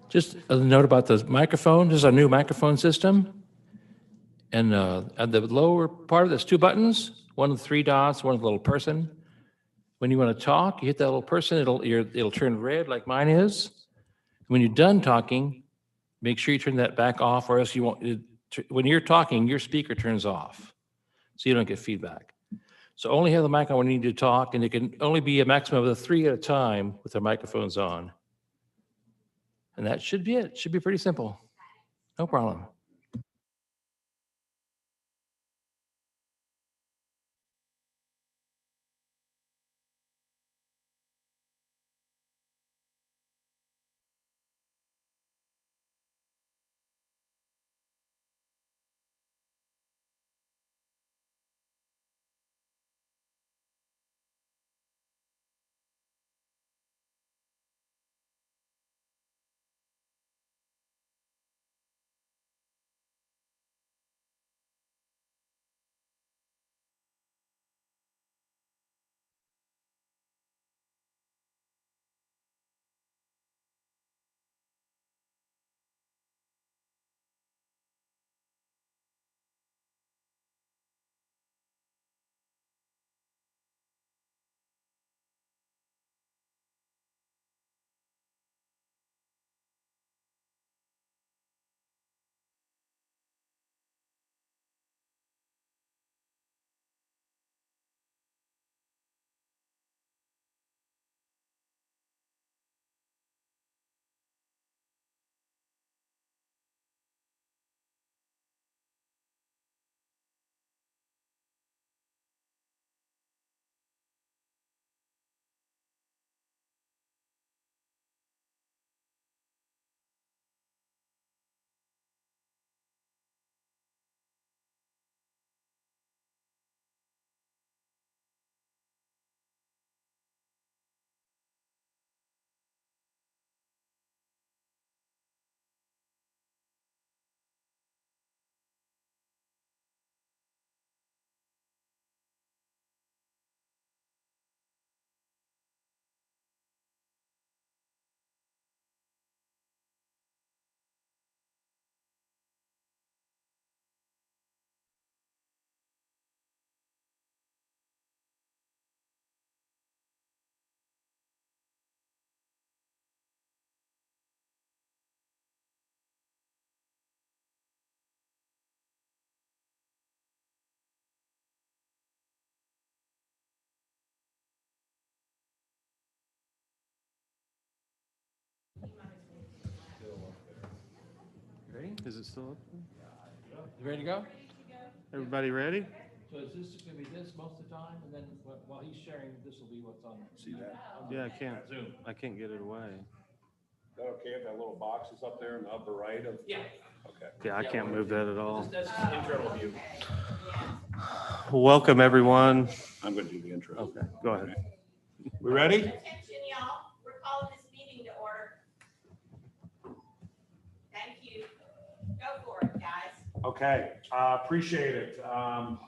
Just a note about the microphone. This is our new microphone system. And at the lower part, there's two buttons, one with three dots, one with a little person. When you want to talk, you hit that little person, it'll turn red like mine is. When you're done talking, make sure you turn that back off, or else you won't. When you're talking, your speaker turns off, so you don't get feedback. So only have the mic on when you need to talk, and it can only be a maximum of 3 at a time with the microphones on. And that should be it. Should be pretty simple. No problem. Ready? Is it still up? You ready to go? Everybody ready? So is this going to be this most of the time, and then while he's sharing, this will be what's on? See that? Yeah, I can't. Zoom. I can't get it away. Is that okay if that little box is up there in the upper right of? Yeah. Okay. Yeah, I can't move that at all. That's just internal view. Welcome, everyone. I'm going to do the intro. Okay, go ahead. We ready? Attention, y'all. We're calling this meeting to order. Thank you. Go for it, guys. Okay, appreciate it. I'm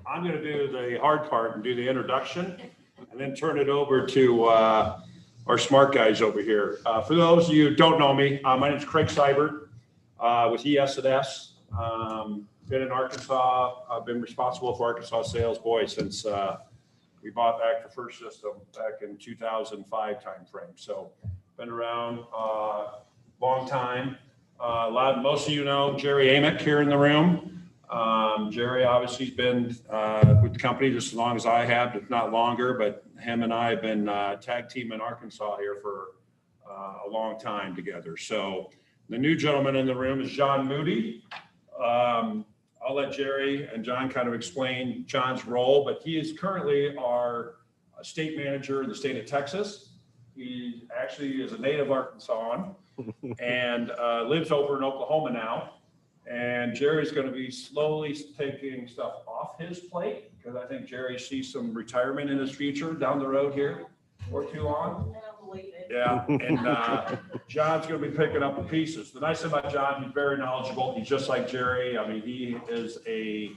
going to do the hard part and do the introduction and then turn it over to our smart guys over here. For those of you who don't know me, my name is Craig Seibert with ES&S. Been in Arkansas. I've been responsible for Arkansas sales, boy, since we bought back the first system back in 2005 timeframe. So been around long time. Most of you know Jerry Amick here in the room. Jerry obviously has been with the company just as long as I have, if not longer, but him and I have been tag team in Arkansas here for a long time together. So the new gentleman in the room is John Moody. I'll let Jerry and John kind of explain John's role, but he is currently our state manager in the state of Texas. He actually is a native Arkansan and lives over in Oklahoma now. And Jerry's going to be slowly taking stuff off his plate because I think Jerry sees some retirement in his future down the road here or two on. Yeah, and John's going to be picking up the pieces. The nice thing about John, he's very knowledgeable. He's just like Jerry. I mean, he is a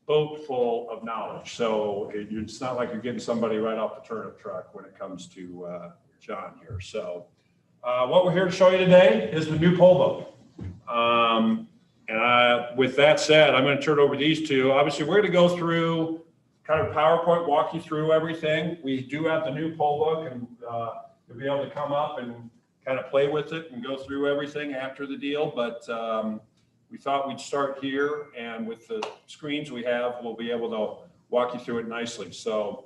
boat full of knowledge. So it's not like you're getting somebody right off the turnip truck when it comes to John here. So What we're here to show you today is the new poll book. With that said, I'm going to turn it over to these two. Obviously, we're going to go through kind of PowerPoint, walk you through everything. We do have the new poll book, and you'll be able to come up and kind of play with it and go through everything after the deal. But we thought we'd start here, and with the screens we have, we'll be able to walk you through it nicely. So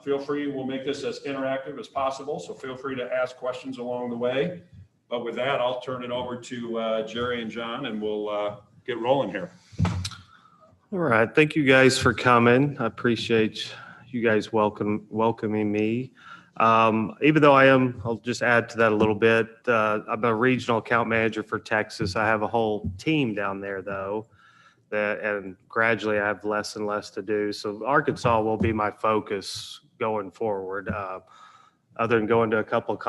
feel free, we'll make this as interactive as possible. So feel free to ask questions along the way. But with that, I'll turn it over to Jerry and John, and we'll get rolling here. All right. Thank you guys for coming. I appreciate you guys welcoming me. Even though I'll just add to that a little bit. I'm a regional account manager for Texas. I have a whole team down there though, and gradually I have less and less to do. So Arkansas will be my focus going forward. Other than going to a couple of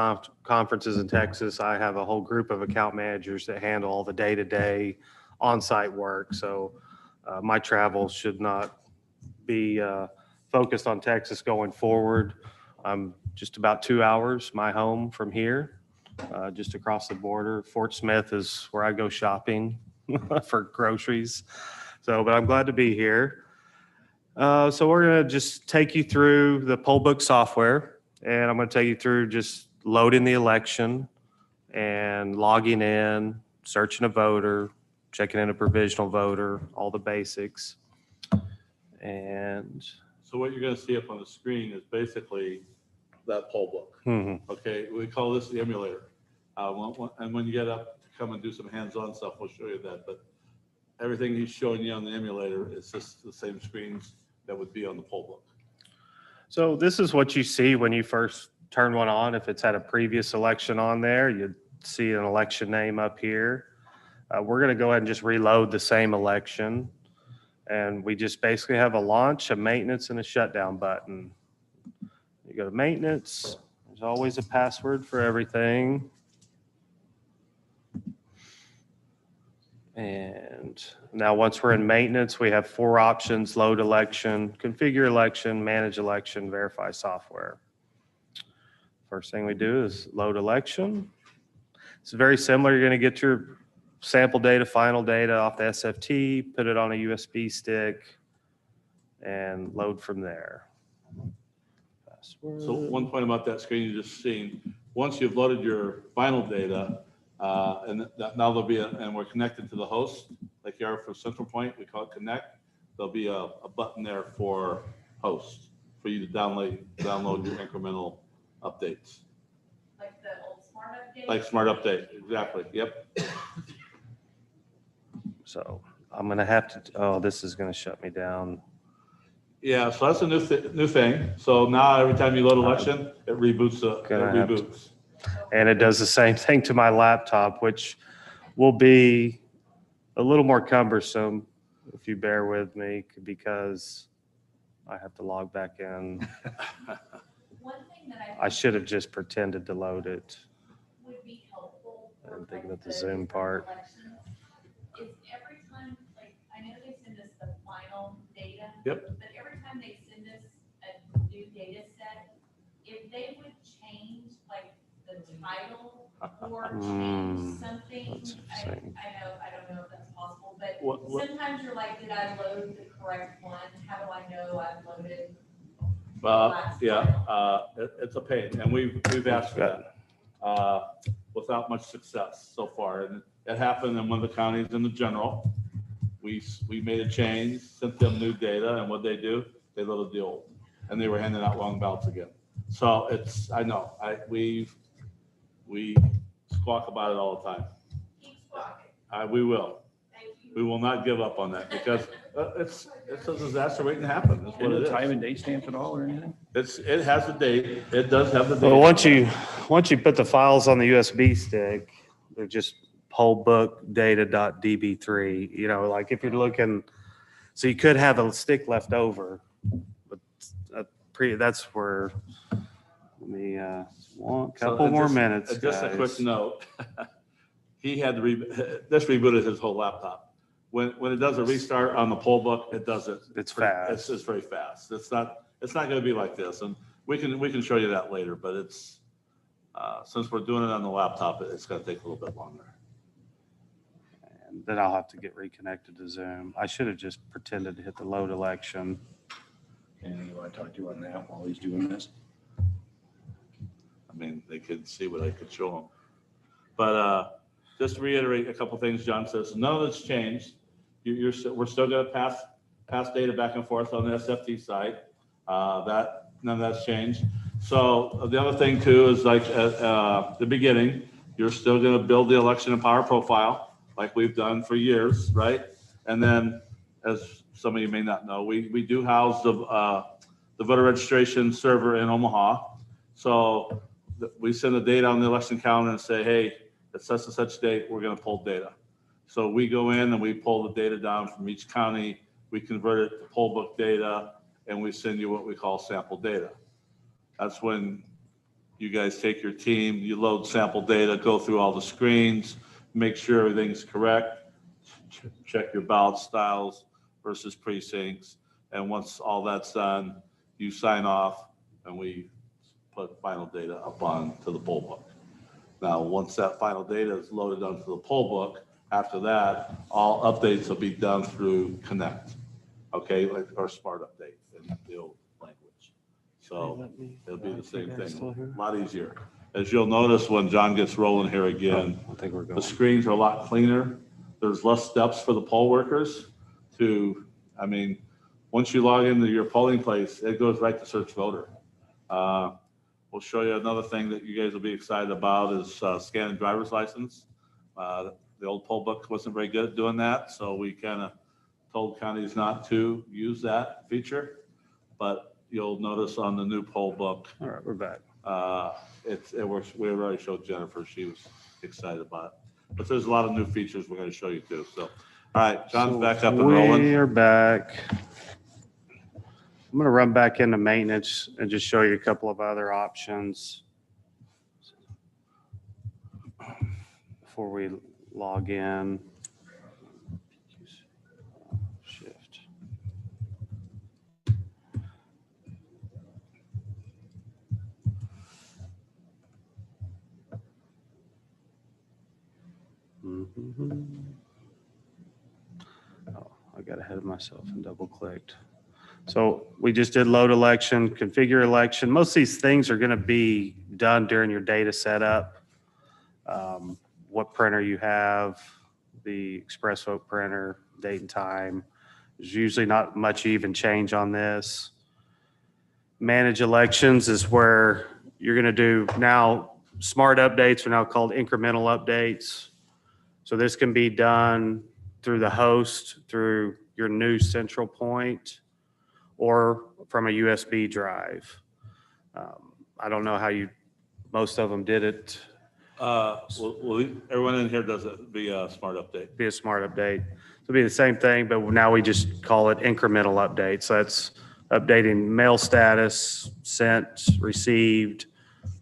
conferences in Texas, I have a whole group of account managers that handle all the day-to-day on-site work. So my travel should not be focused on Texas going forward. I'm just about 2 hours, my home from here, just across the border. Fort Smith is where I go shopping for groceries. So, but I'm glad to be here. So we're going to just take you through the poll book software. And I'm going to take you through just loading the election and logging in, searching a voter, checking in a provisional voter, all the basics. And so what you're going to see up on the screen is basically that poll book. Okay, we call this the emulator. And when you get up to come and do some hands-on stuff, we'll show you that. But everything he's showing you on the emulator is just the same screens that would be on the poll book. so this is what you see when you first turn one on. If it's had a previous election on there, you'd see an election name up here. We're going to go ahead and just reload the same election. And we just basically have a launch, a maintenance, and a shutdown button. You go to maintenance. There's always a password for everything. And now once we're in maintenance, we have 4 options: load election, configure election, manage election, verify software. First thing we do is load election. It's very similar. You're going to get your sample data, final data off the SFT, put it on a USB stick, and load from there. Password. So one point about that screen you just seen, once you've loaded your final data, and now there'll be and we're connected to the host, like you are for Central Point, we call it connect. There'll be a button there for host for you to download your incremental updates. Like the old smart update? Like smart update, exactly, yep. So I'm going to have to, oh, this is going to shut me down. Yeah, so that's a new thing. So now every time you load election, it reboots. And it does the same thing to my laptop, which will be a little more cumbersome if you bear with me, because I have to log back in. One thing that I should have just pretended to load it. would be helpful. for, I'm thinking like, about the Zoom part. elections Is every time, like, I know they send us the final data. Yep. But every time they send us a new data set, if they would change like the title or change something, that's I insane. don't know if that's possible, but What- sometimes you're like, did I load the correct one? How do I know I've loaded? It's a pain, and we've asked for that without much success so far. And it happened in one of the counties in the general. We made a change, sent them new data, and what they do, they loaded the old, and they were handing out wrong ballots again. So we squawk about it all the time. Keep squawking. We will. Thank you. We will not give up on that because it's a disaster waiting to happen. That's what And it the is. time and date stamped at all or anything? It has a date. It does have the date. Well, once you put the files on the USB stick, they're just poll book data.db3. You know, like if you're looking, so you could have a stick left over, but that's where. Let me one couple more minutes. Just a quick guys. note. He had this rebooted his whole laptop. When it does a restart on the poll book, it does it. It's fast. It's very fast. It's not going to be like this, and we can show you that later. But it's Since we're doing it on the laptop, it's going to take a little bit longer. And then I'll have to get reconnected to Zoom. I should have just pretended to hit the load election. And you want to talk to you on that while he's doing this? I mean, they could see what I could show them. But just to reiterate a couple things John says, none of that's changed. We're still going to pass data back and forth on the SFT side. None of that's changed. So the other thing too is like at the beginning, you're still going to build the election and power profile like we've done for years, right? And then, as some of you may not know, we do house the voter registration server in Omaha. So we send the data on the election calendar and say, hey, at such and such date, we're going to pull data. So we go in and we pull the data down from each county. We convert it to poll book data, and we send you what we call sample data. That's when you guys take your team, you load sample data, go through all the screens, make sure everything's correct, check your ballot styles versus precincts. And once all that's done, you sign off and we put final data up onto the poll book. Now, once that final data is loaded onto the poll book, after that, all updates will be done through Connect, okay, like our smart update in the old language. So it'll be the same thing, a lot easier. As you'll notice when John gets rolling here again, I think we're going. the screens are a lot cleaner. There's less steps for the poll workers to, I mean, once you log into your polling place, it goes right to search voter. We'll show you another thing that you guys will be excited about is scanning driver's license. The old poll book wasn't very good at doing that, so we kind of told counties not to use that feature. But you'll notice on the new poll book, All right, we're back. it works. We already showed Jennifer; she was excited about it. But there's a lot of new features we're going to show you too. So, all right, John's back up and rolling. We are back. I'm going to run back into maintenance and just show you a couple of other options before we log in. Shift. Oh, I got ahead of myself and double clicked. So we just did load election, configure election. Most of these things are going to be done during your data setup. What printer you have, the express vote printer, date and time. There's usually not much even change on this. Manage elections is where you're going to do now smart updates are now called incremental updates. So this can be done through the host, through your new central point, or from a USB drive. I don't know how most of them did it. Everyone in here does it via smart update. Be a smart update. It'll be the same thing, but now we just call it incremental updates. So that's updating mail status, sent, received,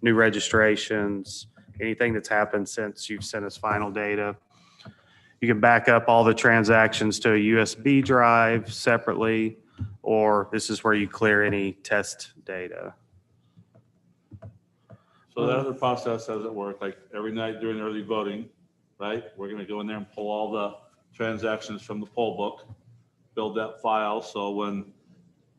new registrations, anything that's happened since you've sent us final data. You can back up all the transactions to a USB drive separately, or this is where you clear any test data. So that other process doesn't work. Like every night during early voting, right? We're going to go in there and pull all the transactions from the poll book, build that file. So when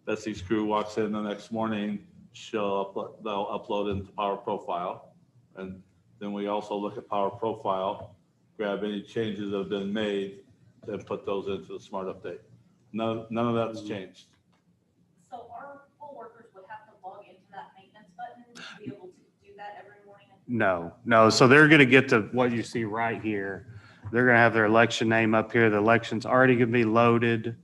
Betsy's crew walks in the next morning, they'll upload into Power Profile. And then we also look at Power Profile, grab any changes that have been made, and put those into the smart update. None of that's changed. So our poll workers would have to log into that maintenance button to be able to do that every morning? No. So they're going to get to what you see right here. They're going to have their election name up here. The election's already going to be loaded.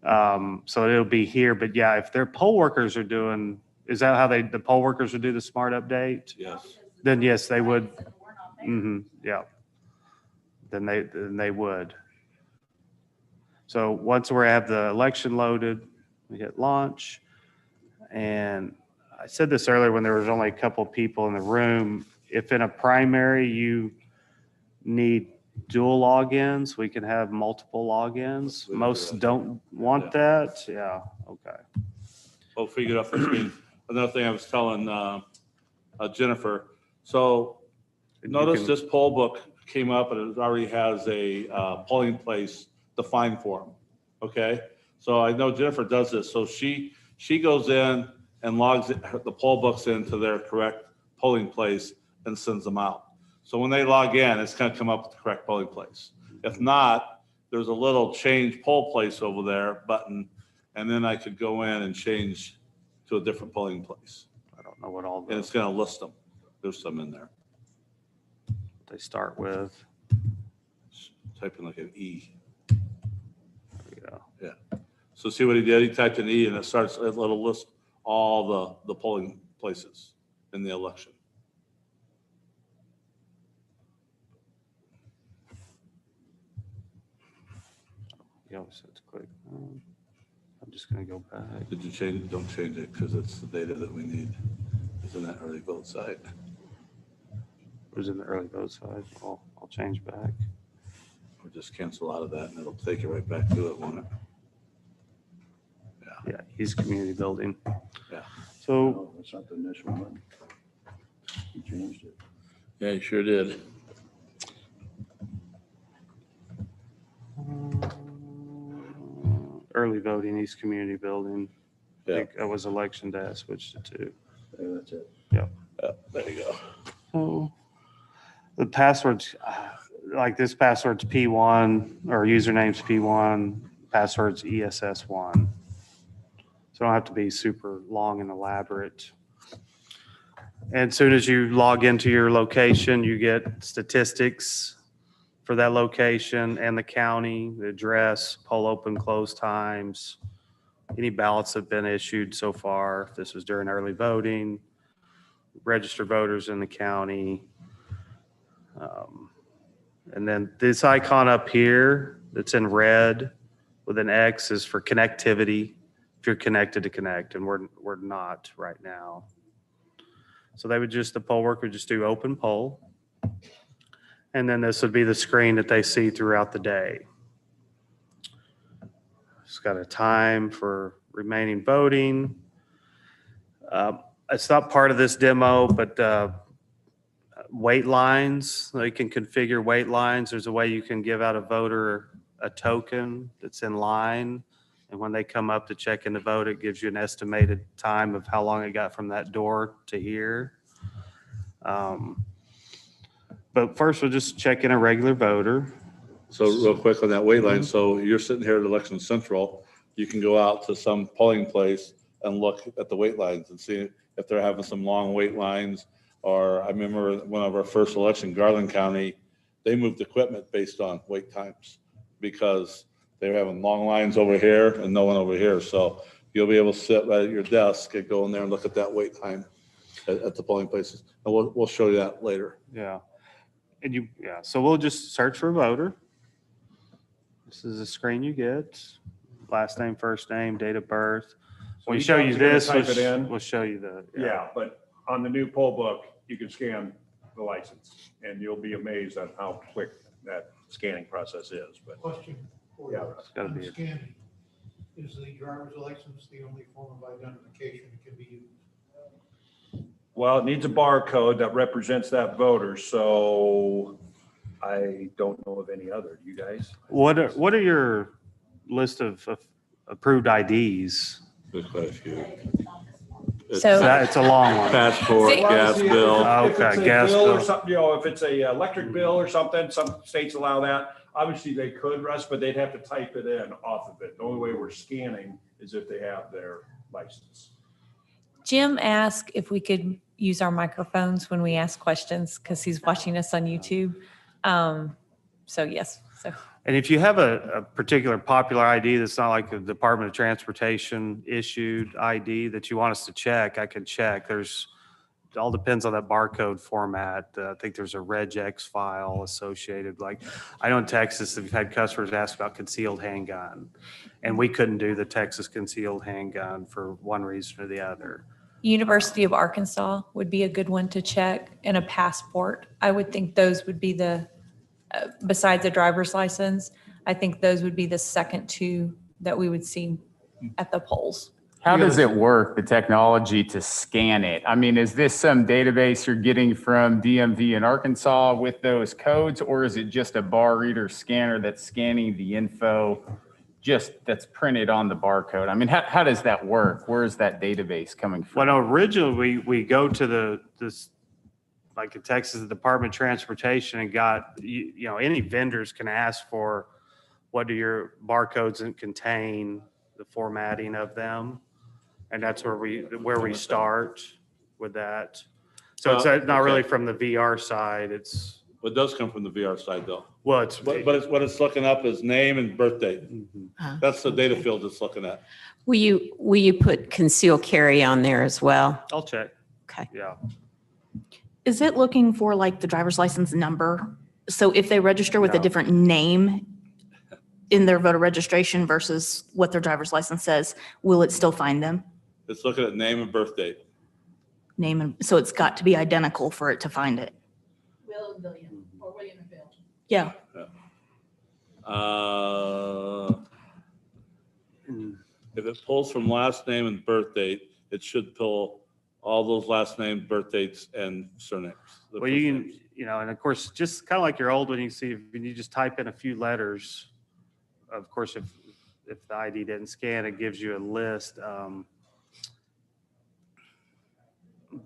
So it'll be here. But yeah, if their poll workers are doing, is that how the poll workers would do the smart update? Yes. Then yes, they would. We're not there. Yeah. Then they would. So once we have the election loaded, we hit launch. And I said this earlier when there was only a couple of people in the room. If in a primary you need dual logins, we can have multiple logins. Most don't want that. Yeah, okay. We'll figure it out for screen. Another thing I was telling Jennifer, So And you notice can- this poll book came up and it already has a polling place defined for them. Okay, so I know Jennifer does this. So she goes in and logs the poll books into their correct polling place and sends them out. So when they log in, it's going to come up with the correct polling place. If not, there's a little change poll place over there button, and then I could go in and change to a different polling place. I don't know what all And it's going to list them. There's some in there. they start with. Type in like an E. There we go. Yeah. So see what he did? He typed an E and it starts, it'll list all the polling places in the election. You always have to click. I'm just going to go back. Did you change it? Don't change it because it's the data that we need. It's in that early vote site. It was in the early vote side. I'll change back. Or just cancel out of that and it'll take you right back to it, won't it? Yeah, East Community Building. Yeah. So No, that's not the initial one. You changed it. Yeah, you sure did. early voting, East Community Building. I Yeah. think that was election day I switched it to. Yeah, that's it. Yeah, there you go. So the passwords, like this password's P1 or username's P1, password's ESS1. So it don't have to be super long and elaborate. And as soon as you log into your location, you get statistics for that location and the county, the address, poll open, close times, any ballots that have been issued so far. If this was during early voting, registered voters in the county. And then this icon up here that's in red with an X is for connectivity. If you're connected to connect, and we're not right now. So they would just, the poll worker would just do open poll. And then this would be the screen that they see throughout the day. It's got a time for remaining voting. It's not part of this demo, but wait lines, they can configure wait lines. There's a way you can give out a voter a token that's in line. And when they come up to check in to vote, it gives you an estimated time of how long it got from that door to here. But first, we'll just check in a regular voter. So real quick on that wait line, so you're sitting here at Election Central, you can go out to some polling place and look at the wait lines and see if they're having some long wait lines. Or I remember one of our first election, Garland County, they moved equipment based on wait times because they were having long lines over here and no one over here. So you'll be able to sit right at your desk and go in there and look at that wait time at the polling places. And we'll show you that later. Yeah. And so we'll just search for voter. This is the screen you get. Last name, first name, date of birth. When we show you this, Type it in. we'll show you the. Yeah, but on the new poll book, you can scan the license and you'll be amazed at how quick that scanning process is, but. Question for Yeah. you. It's gotta be On it. scanning, is the driver's license the only form of identification that can be used? Well, it needs a barcode that represents that voter, so I don't know of any other. You guys? What are your list of approved IDs? There's quite a few. So- It's a long one. Passport, See- gas bill. If it's Okay, a gas bill or bill. something, if it's a electric bill or something, some states allow that. Obviously, they could, Russ, but they'd have to type it in off of it. The only way we're scanning is if they have their license. Jim asked if we could use our microphones when we ask questions because he's watching us on YouTube. So yes, so And if you have a particular popular ID that's not like the Department of Transportation issued ID that you want us to check, I can check. It all depends on that barcode format. I think there's a regex file associated. Like I know in Texas, we've had customers ask about concealed handgun, and we couldn't do the Texas concealed handgun for one reason or the other. University of Arkansas would be a good one to check, and a passport. I would think those would be besides a driver's license, I think those would be the second two that we would see at the polls. How does it work, the technology to scan it? I mean, is this some database you're getting from DMV in Arkansas with those codes, or is it just a bar reader scanner that's scanning the info just that's printed on the barcode? I mean, how does that work? Where is that database coming from? Well, originally we go to like in Texas, the Department of Transportation, and got, any vendors can ask for what do your barcodes contain, the formatting of them. And that's where we start with that. So it's not really from the VR side. It's, It does come from the VR side though. well, it's, But what it's looking up is name and birth date. That's the data field it's looking at. Will you put conceal carry on there as well? I'll check. Okay. Yeah. Is it looking for like the driver's license number? So if they register with a No. different name in their voter registration versus what their driver's license says, will it still find them? It's looking at name and birth date. Name and, so it's got to be identical for it to find it. Will and William, or William and Bill. Yeah. If it pulls from last name and birth date, it should pull all those last name, birth dates, and surnames. the Well, first you names. can, and of course, just kind of like your old one, you see, when you just type in a few letters, of course, if the ID didn't scan, it gives you a list.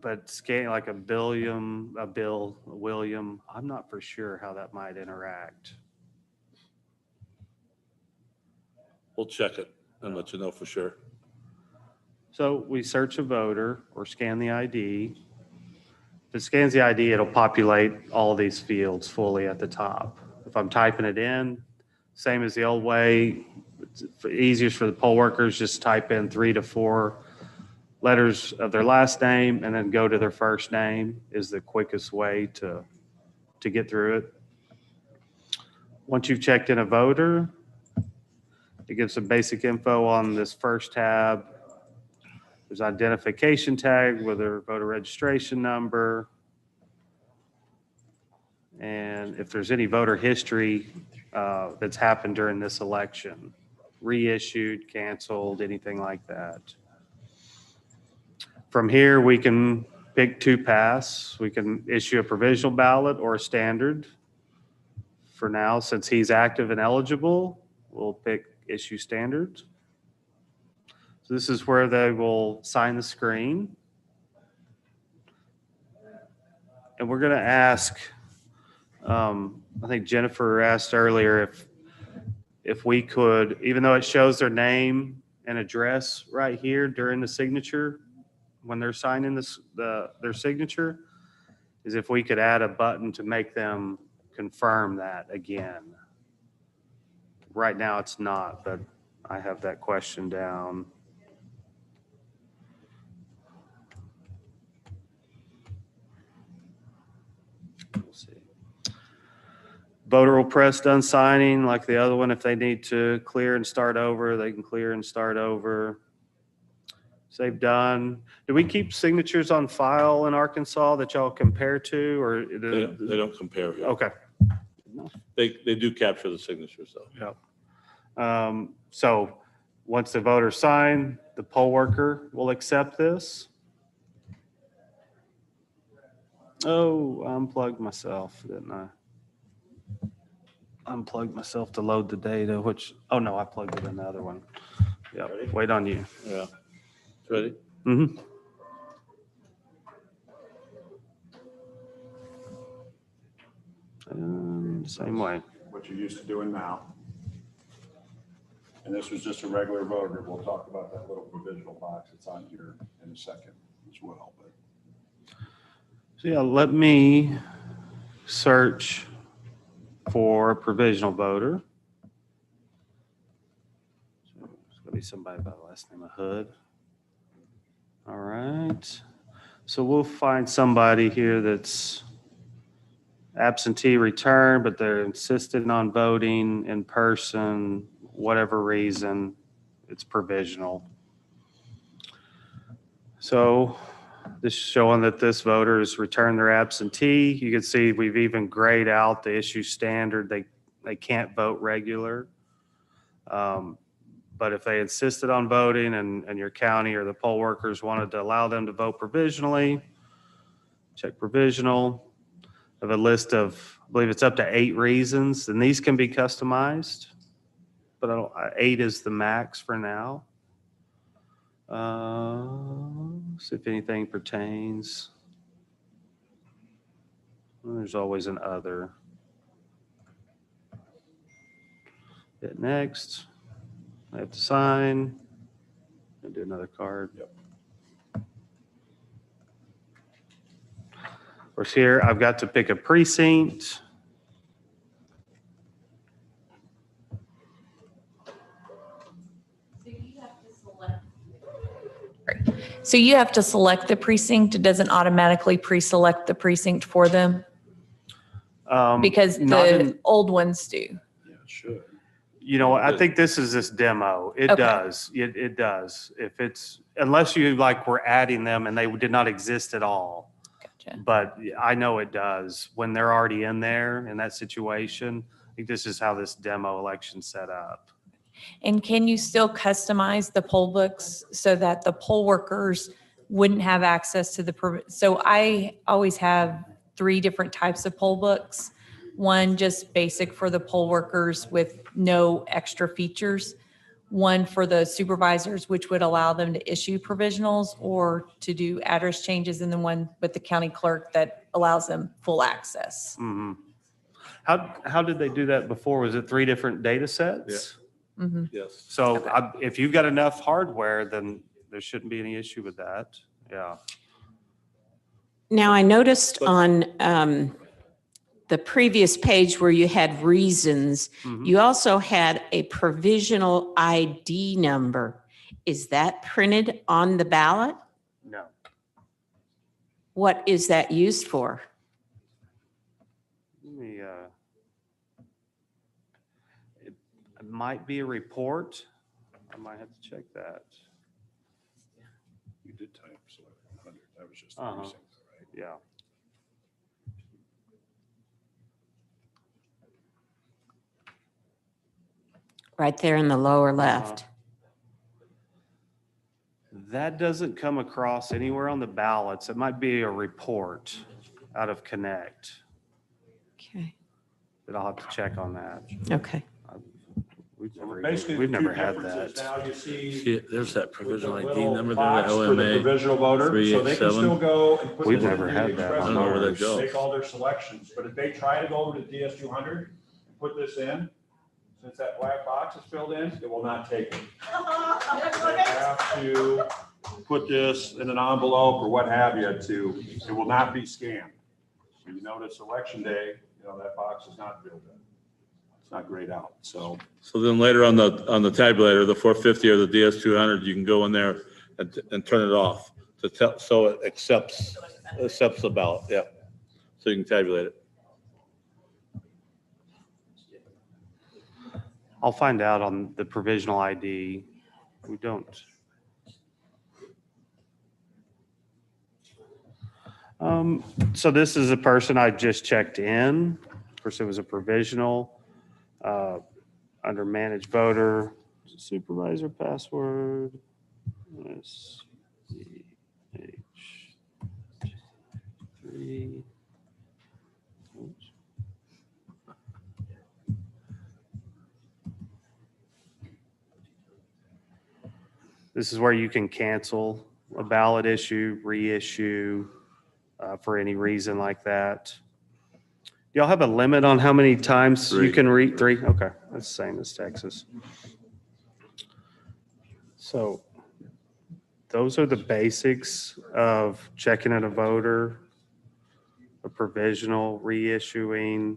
But scanning like a William, I'm not for sure how that might interact. We'll check it and let you know for sure. So we search a voter or scan the ID. If it scans the ID, it'll populate all these fields fully at the top. If I'm typing it in, same as the old way, it's easiest for the poll workers, just type in 3 to 4 letters of their last name and then go to their first name is the quickest way to get through it. Once you've checked in a voter, it gives some basic info on this first tab. There's identification tag with their voter registration number. And if there's any voter history that's happened during this election, reissued, canceled, anything like that. From here, we can pick 2 pass. We can issue a provisional ballot or a standard. For now, since he's active and eligible, we'll pick issue standard. So this is where they will sign the screen. And we're going to ask, I think Jennifer asked earlier if we could, even though it shows their name and address right here during the signature, when they're signing their signature, is if we could add a button to make them confirm that again. Right now it's not, but I have that question down. We'll see. Voter will press done signing like the other one. If they need to clear and start over, they can clear and start over. Save done. Do we keep signatures on file in Arkansas that y'all compare to, or? They don't compare here. Okay. They do capture the signatures though. Yep. So once the voters sign, the poll worker will accept this. Oh, I unplugged myself, didn't I? Unplugged myself to load the data, oh no, I plugged it in the other one. Yeah, wait on you. Yeah. Ready? Mm-hmm. Same way. What you're used to doing now. And this was just a regular voter. We'll talk about that little provisional box that's on here in a second as well. But So yeah, let me search for a provisional voter. So it's gonna be somebody by the last name of Hood. All right. So we'll find somebody here that's absentee return, but they're insisting on voting in person, whatever reason, it's provisional. So this is showing that this voter has returned their absentee. You can see we've even grayed out the issue standard. They can't vote regular. But if they insisted on voting and your county or the poll workers wanted to allow them to vote provisionally, check provisional. I have a list of, I believe it's up to 8 reasons, and these can be customized, but 8 is the max for now. See if anything pertains. Well, there's always an other. Hit next. I have to sign. And do another card. Of course, here I've got to pick a precinct. So you have to select the precinct. It doesn't automatically pre-select the precinct for them because Not the in- old ones do. Yeah, sure. You know, I think this is this demo. It Okay. does. It does. If it's, unless you like were adding them and they did not exist at all. Gotcha. But I know it does when they're already in there in that situation. I think this is how this demo election's set up. And can you still customize the poll books so that the poll workers wouldn't have access to so I always have 3 different types of poll books. One just basic for the poll workers with no extra features. One for the supervisors, which would allow them to issue provisionals or to do address changes, and then one with the county clerk that allows them full access. Mhm. How did they do that before? Was it 3 different data sets? Mhm. Yes. So Okay. if you've got enough hardware, then there shouldn't be any issue with that. Yeah. Now, I noticed on the previous page where you had reasons, Mhm. you also had a provisional ID number. Is that printed on the ballot? No. What is that used for? Let me, it might be a report. I might have to check that. You did type select 100. That was just the Uh-huh. precinct, right? Yeah. Right there in the lower left. That doesn't come across anywhere on the ballots. It might be a report out of Connect, Okay, but I'll have to check on that. okay. Basically, We've the never two had differences that. now you see. See, there's that provisional with the ID little number there, box the for the OMA. provisional voter, so they can 387. still go and put We've this never in had the that express on I don't know where that vote, goes. make all their selections, but if they try to go over to DS200, and put this in, since that black box is filled in, it will not take it. They have to put this in an envelope or what have you it will not be scanned. So you notice election day, that box is not filled in. It's not grayed out, so. So then later on the tabulator, the 450 or the DS200, you can go in there and turn it off to tell, so it accepts the ballot. Yeah. So you can tabulate it. I'll find out on the provisional ID. We don't. So this is a person I just checked in. Of course, it was a provisional under managed voter, supervisor password. SCH3. Oops. This is where you can cancel a ballot issue, reissue for any reason like that. Do y'all have a limit on how many times you 3. can read? 3? Okay, that's the same as Texas. So those are the basics of checking in a voter, a provisional, reissuing.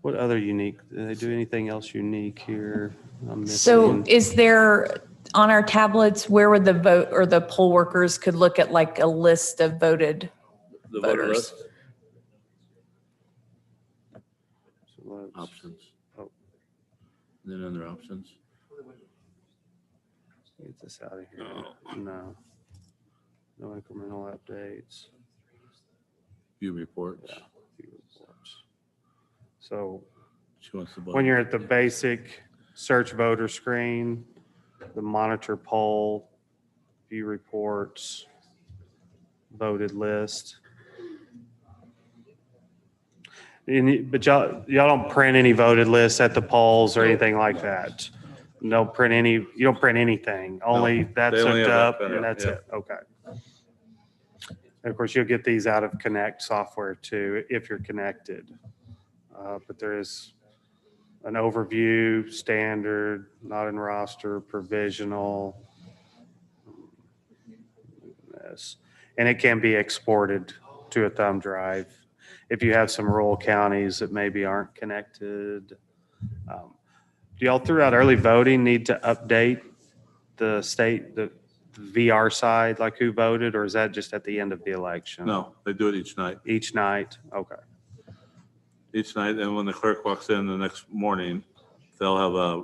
What other unique, did they do anything else unique here? I'm So missing. is there, on our tablets, where would the vote or the poll workers could look at like a list of voted? The voter Voters. list So let's- options. Oh. Then under options. Get this out of here. No. No incremental updates. View reports. Yeah, view reports. So She wants to vote. when you're at the basic search voter screen, the monitor poll, view reports, voted list. But y'all don't print any voted lists at the polls or anything like that. You don't print anything, only that's they only hooked have that up printer, and that's yeah. it, okay. And of course, you'll get these out of Connect software too, if you're connected. But there is an overview, standard, not in roster, provisional. Yes. And it can be exported to a thumb drive if you have some rural counties that maybe aren't connected. Do y'all throughout early voting need to update the state, the VR side, like who voted, or is that just at the end of the election? No, they do it each night. Each night? Okay. Each night, and when the clerk walks in the next morning, they'll have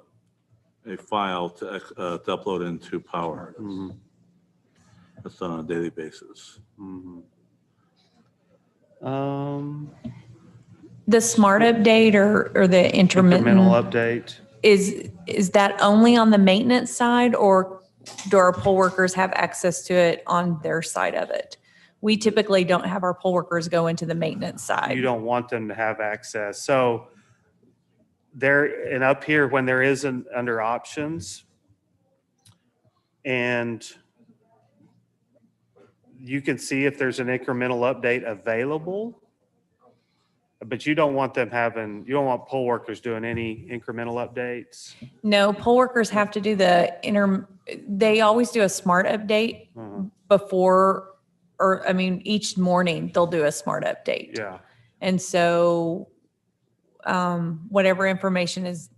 a file to upload into Power. Mhm. That's done on a daily basis. Mhm. The smart update or the Incremental intermittent, update. is that only on the maintenance side, or do our poll workers have access to it on their side of it? We typically don't have our poll workers go into the maintenance side. You don't want them to have access. So there, and up here, when there is an under options, and you can see if there's an incremental update available, but you don't want you don't want poll workers doing any incremental updates. No, poll workers have to do they always do a smart update before, or I mean, each morning they'll do a smart update. Yeah. And so whatever information is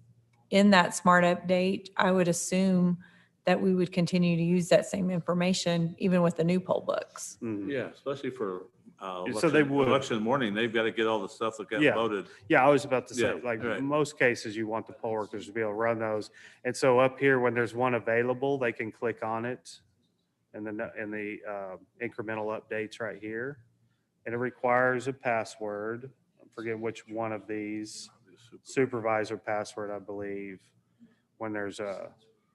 in that smart update, I would assume that we would continue to use that same information even with the new poll books. Mhm. Yeah, especially for So they would. election morning, they've got to get all the stuff that got Yeah. voted. Yeah, I was about to say, Yeah, like, right. most cases, you want the poll workers to be able to run those. And so up here, when there's one available, they can click on it and then in the incremental updates right here. And it requires a password. I forget which one of these, supervisor password, I believe, when there's a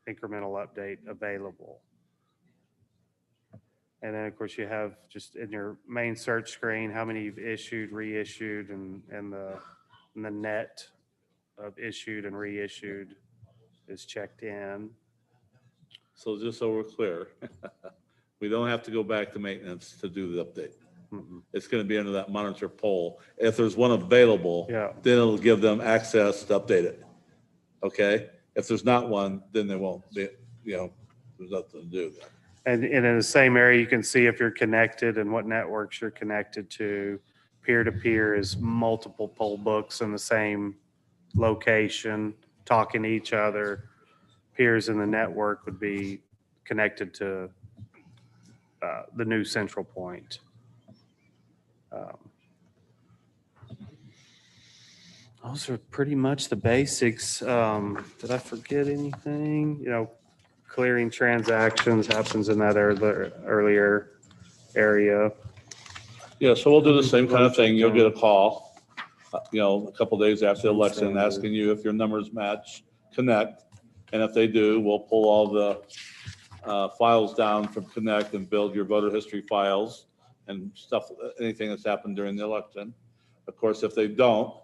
incremental update available. And then, of course, you have just in your main search screen, how many you've issued, reissued, and the net of issued and reissued is checked in. So just so we're clear, we don't have to go back to maintenance to do the update. Mhm. It's going to be under that monitor poll. If there's one available, Yeah. then it'll give them access to update it. Okay? If there's not one, then they won't be, there's nothing to do. And in the same area, you can see if you're connected and what networks you're connected to. Peer-to-peer is multiple poll books in the same location, talking to each other. Peers in the network would be connected to the new central point. Those are pretty much the basics. Did I forget anything? Clearing transactions happens in that earlier area. Yeah, so we'll do the same kind of thing. You'll get a call, a couple days after the election, asking you if your numbers match Connect. And if they do, we'll pull all the files down from Connect and build your voter history files and stuff, anything that's happened during the election. Of course, if they don't,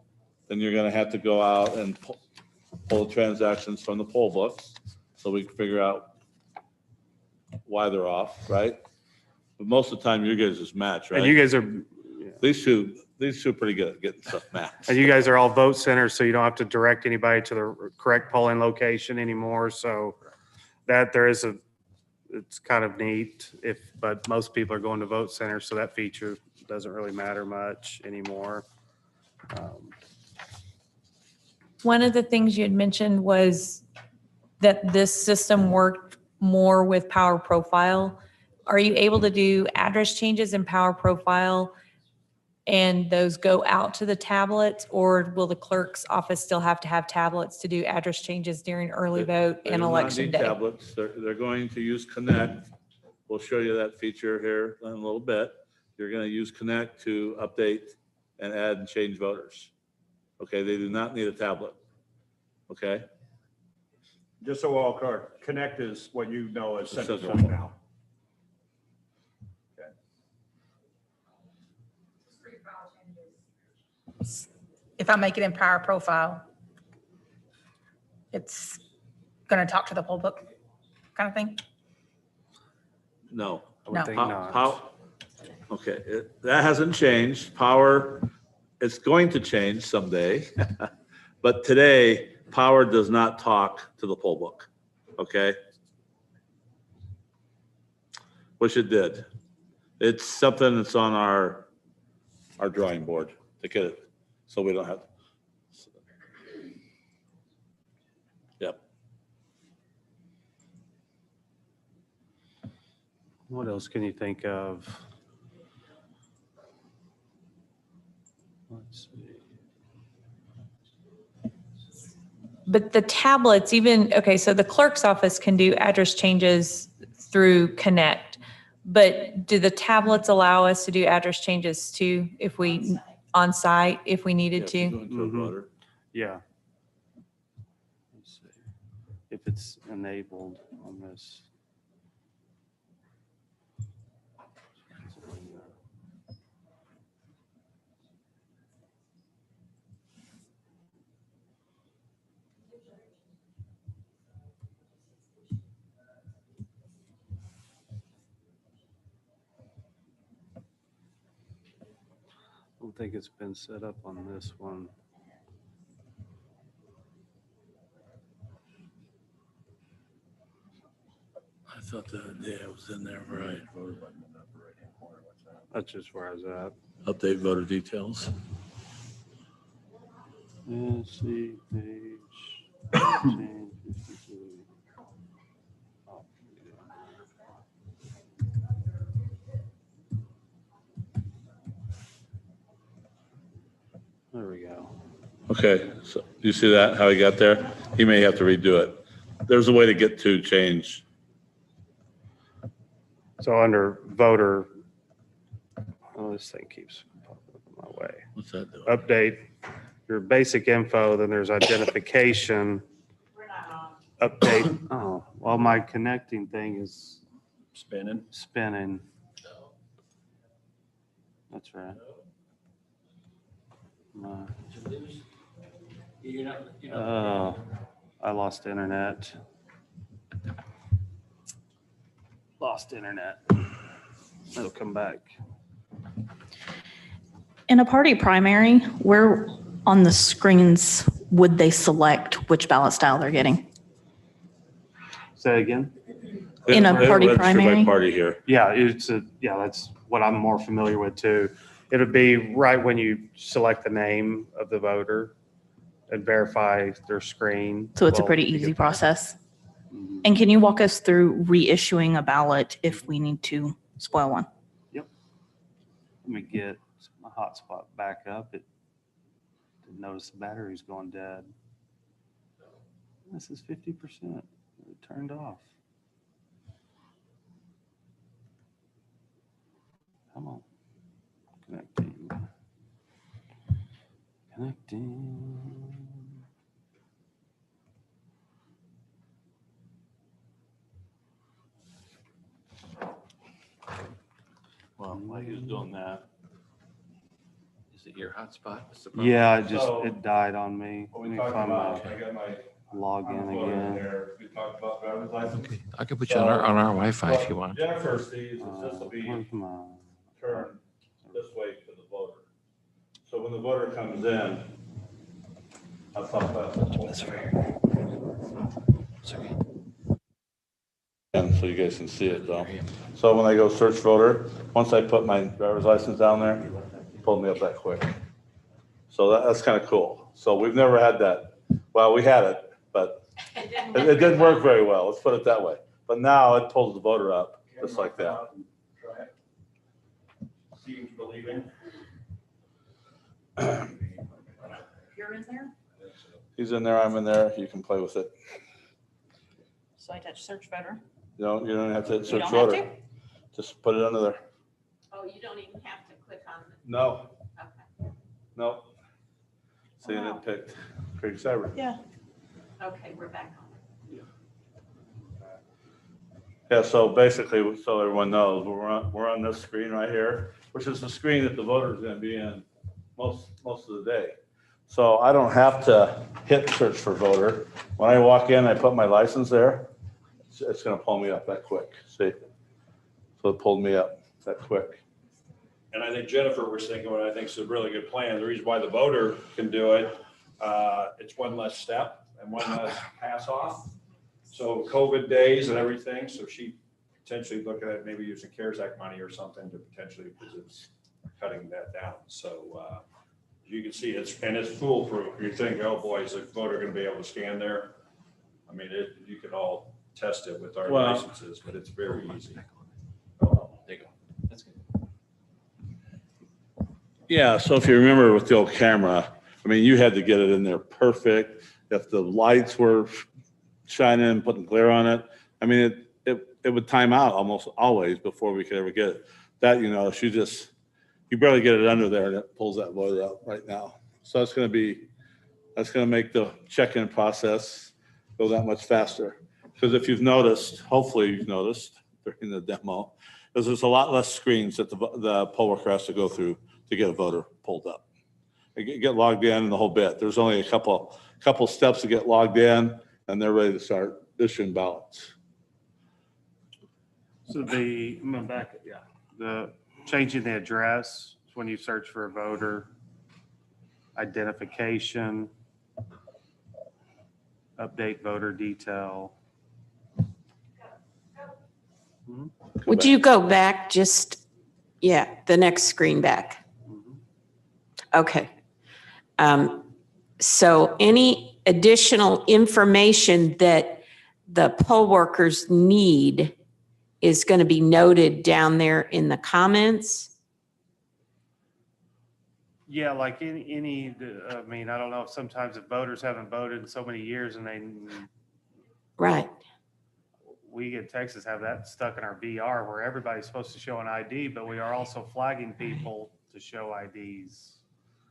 then you're going to have to go out and pull the transactions from the poll books so we can figure out why they're off, right? But most of the time, you guys just match, right? And you guys are, These two are pretty good at getting stuff matched. and you guys are all vote centers, so you don't have to direct anybody to the correct polling location anymore. So that it's kind of neat but most people are going to vote centers, so that feature doesn't really matter much anymore. One of the things you had mentioned was that this system worked more with Power Profile. Are you able to do address changes in Power Profile and those go out to the tablets, or will the clerk's office still have to have tablets to do address changes during early vote They and do not election need day? tablets. They're going to use Connect. We'll show you that feature here in a little bit. You're going to use Connect to update and add and change voters. Okay, they do not need a tablet. Okay? Just so all clear, connect is what you know as It's Central Central Phone now. If I make it in Power Profile, it's going to talk to the poll book kind of thing? No. I would No. think Pow- not. pow- Okay, that hasn't changed. Power, it's going to change someday. But today, Power does not talk to the poll book, okay? Wish it did. It's something that's on our drawing board to get it, so we don't have. Yep. What else can you think of? Let's see. But the tablets, even, okay, so the clerk's office can do address changes through Connect. But do the tablets allow us to do address changes too, if we, on site, if we needed Yeah, if you to? go into a voter. Yeah. Let's see. If it's enabled on this. I don't think it's been set up on this one. I thought that, yeah, it was in there, right. That's just where I was at. Update voter details. Let's see, page. change 52. Oh, there we go. Okay, so you see that, how he got there? He may have to redo it. There's a way to get to change. So under voter, oh, this thing keeps popping up in my way. What's that doing? Update your basic info, then there's identification. Update. Oh, well, my connecting thing is spinning. That's right. Oh, I lost internet. Lost internet. It'll come back. In a party primary, where on the screens would they select which ballot style they're getting? Say again? In a It'll party register by primary? Party here. Yeah, that's what I'm more familiar with too. It'll be right when you select the name of the voter and verify their screen. So it's a Well, pretty you easy get- process. Mhm. And can you walk us through reissuing a ballot if we need to spoil one? Let me get my hotspot back up. It didn't notice the battery's going dead. This is 50%. It turned off. Come on. Connecting. Connecting. Well, while he was doing that. Is it your hotspot? What's the problem? Yeah, it So- it died on me. What Let we me talked find about, my I got my log in photo in again. there. We talked about driver's license. Okay, I could put you on our Wi-Fi if you want. Jennifer sees is this will be Where's my- turned this way to the voter. So when the voter comes in, I'll talk about this. Sorry. And so you guys can see it though. So when I go search voter, once I put my driver's license down there, it pulled me up that quick. So that's kind of cool. So we've never had that. Well, we had it, but it didn't work very well. Let's put it that way. But now it pulls the voter up just like that. Try it. Seems believing. You're in there? He's in there, I'm in there. You can play with it. So I touch search voter. You don't have to You search don't have voter. to? Just put it under there. Oh, you don't even have to click on it. No, Okay. no. seeing it picked Craig Cyber. Yeah. Okay, we're back on. Yeah, so basically, so everyone knows, we're on this screen right here, which is the screen that the voter's gonna be in most of the day. So I don't have to hit search for voter. When I walk in, I put my license there, it's gonna pull me up that quick, see? So it pulled me up that quick. And I think Jennifer was thinking what I think is a really good plan. The reason why the voter can do it, it's one less step and one less pass off. So COVID days and everything, so she potentially looking at maybe using CARES Act money or something to potentially, because it's cutting that down. So you can see it's foolproof. You think, oh boy, is the voter going to be able to scan there? I mean, you can all test it with our licenses, but it's very easy. There you go. That's good. Yeah, so if you remember with the old camera, I mean, you had to get it in there perfect. If the lights were shining and putting glare on it, I mean, it would time out almost always before we could ever get it. That, you know, you barely get it under there and it pulls that voter out right now. So that's going to make the check-in process go that much faster. Because if you've noticed, hopefully you've noticed during the demo, is there's a lot less screens that the poll worker has to go through to get a voter pulled up. They get logged in and the whole bit. There's only a couple steps to get logged in and they're ready to start issuing ballots. So I'm gonna back it, yeah. The changing the address is when you search for a voter, identification, update voter detail. Would you go back just, the next screen back? Okay. So any additional information that the poll workers need is going to be noted down there in the comments? Yeah, like I mean, I don't know if sometimes if voters haven't voted in so many years and Right. we in Texas have that stuck in our VR where everybody's supposed to show an ID, but we are also flagging people to show IDs.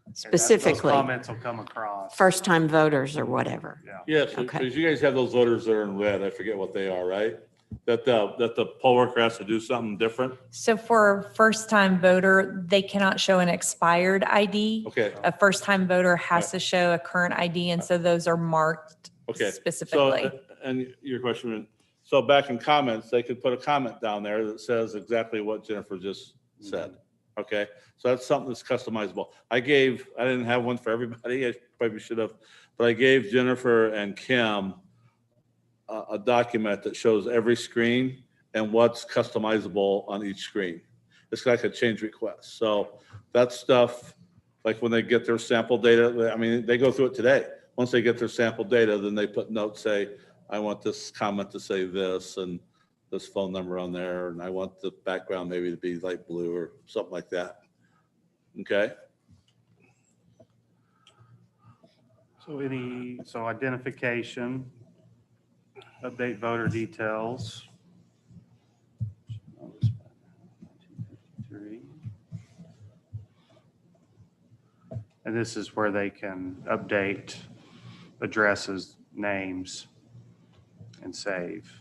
And Specifically. those comments will come across. First-time voters or whatever. Yes, Okay. because you guys have those voters that are in red. I forget what they are, right? That the poll worker has to do something different. So for a first-time voter, they cannot show an expired ID. Okay. A first-time voter has to show a current ID, and so those are marked Okay. specifically. So, and your question, so back in comments, they could put a comment down there that says exactly what Jennifer just said. Okay, so that's something that's customizable. I didn't have one for everybody. I probably should have, but I gave Jennifer and Kim a document that shows every screen and what's customizable on each screen. It's like a change request. So that stuff, like when they get their sample data, I mean, they go through it today. Once they get their sample data, then they put notes, say, I want this comment to say this and this phone number on there, and I want the background maybe to be light blue or something like that. Okay? So identification, update voter details. And this is where they can update addresses, names, and save.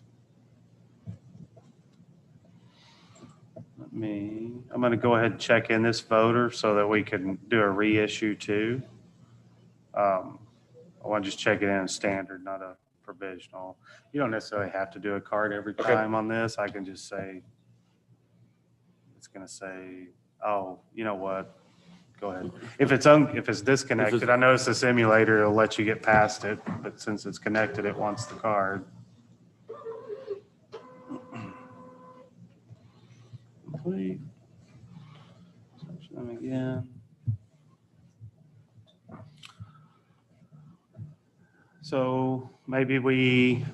I'm going to go ahead and check in this voter so that we can do a reissue too. I want to just check it in as standard, not a provisional. You don't necessarily have to do a card every time on this. I can just say, it's going to say, oh, you know what? Go ahead. If it's disconnected, I noticed the simulator, it'll let you get past it, but since it's connected, it wants the card. Complete. Search them again. So maybe we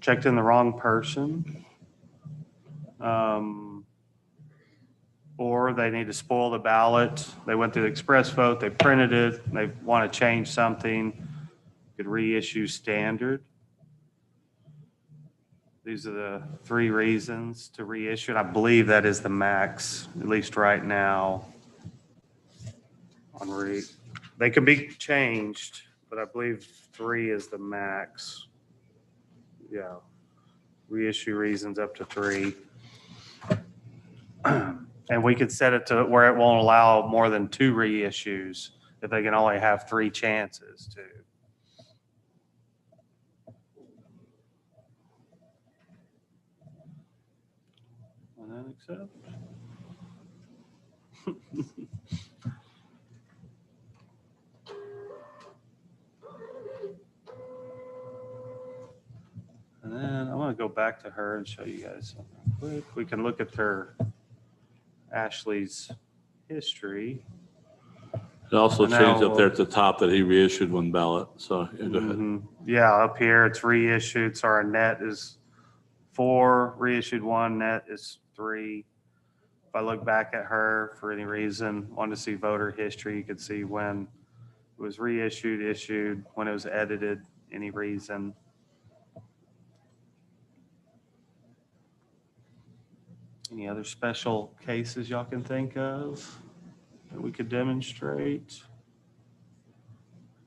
checked in the wrong person. Or they need to spoil the ballot. They went through the express vote, they printed it, they want to change something, could reissue standard. These are the 3 reasons to reissue, and I believe that is the max, at least right now, on They can be changed, but I believe 3 is the max. Yeah. Reissue reasons up to 3. And we could set it to where it won't allow more than 2 reissues if they can only have 3 chances to. And then accept. And then I'm going to go back to her and show you guys something quick. We can look at her, Ashley's history. It also And now changed up there at the top that he reissued one ballot. So yeah, go ahead. Mhm. Yeah, up here it's reissued. So our net is 4, reissued 1, net is 3. If I look back at her for any reason, want to see voter history, you could see when it was reissued, issued, when it was edited, any reason. Any other special cases y'all can think of that we could demonstrate?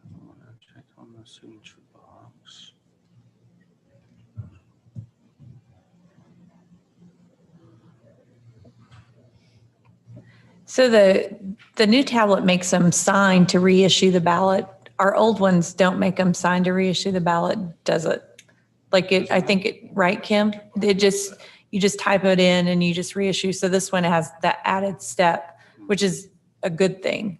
I want to check on the signature box. So the new tablet makes them sign to reissue the ballot. Our old ones don't make them sign to reissue the ballot, does it? Like it, I think it, right, Kim? You just type it in and you just reissue. So this one has that added step, which is a good thing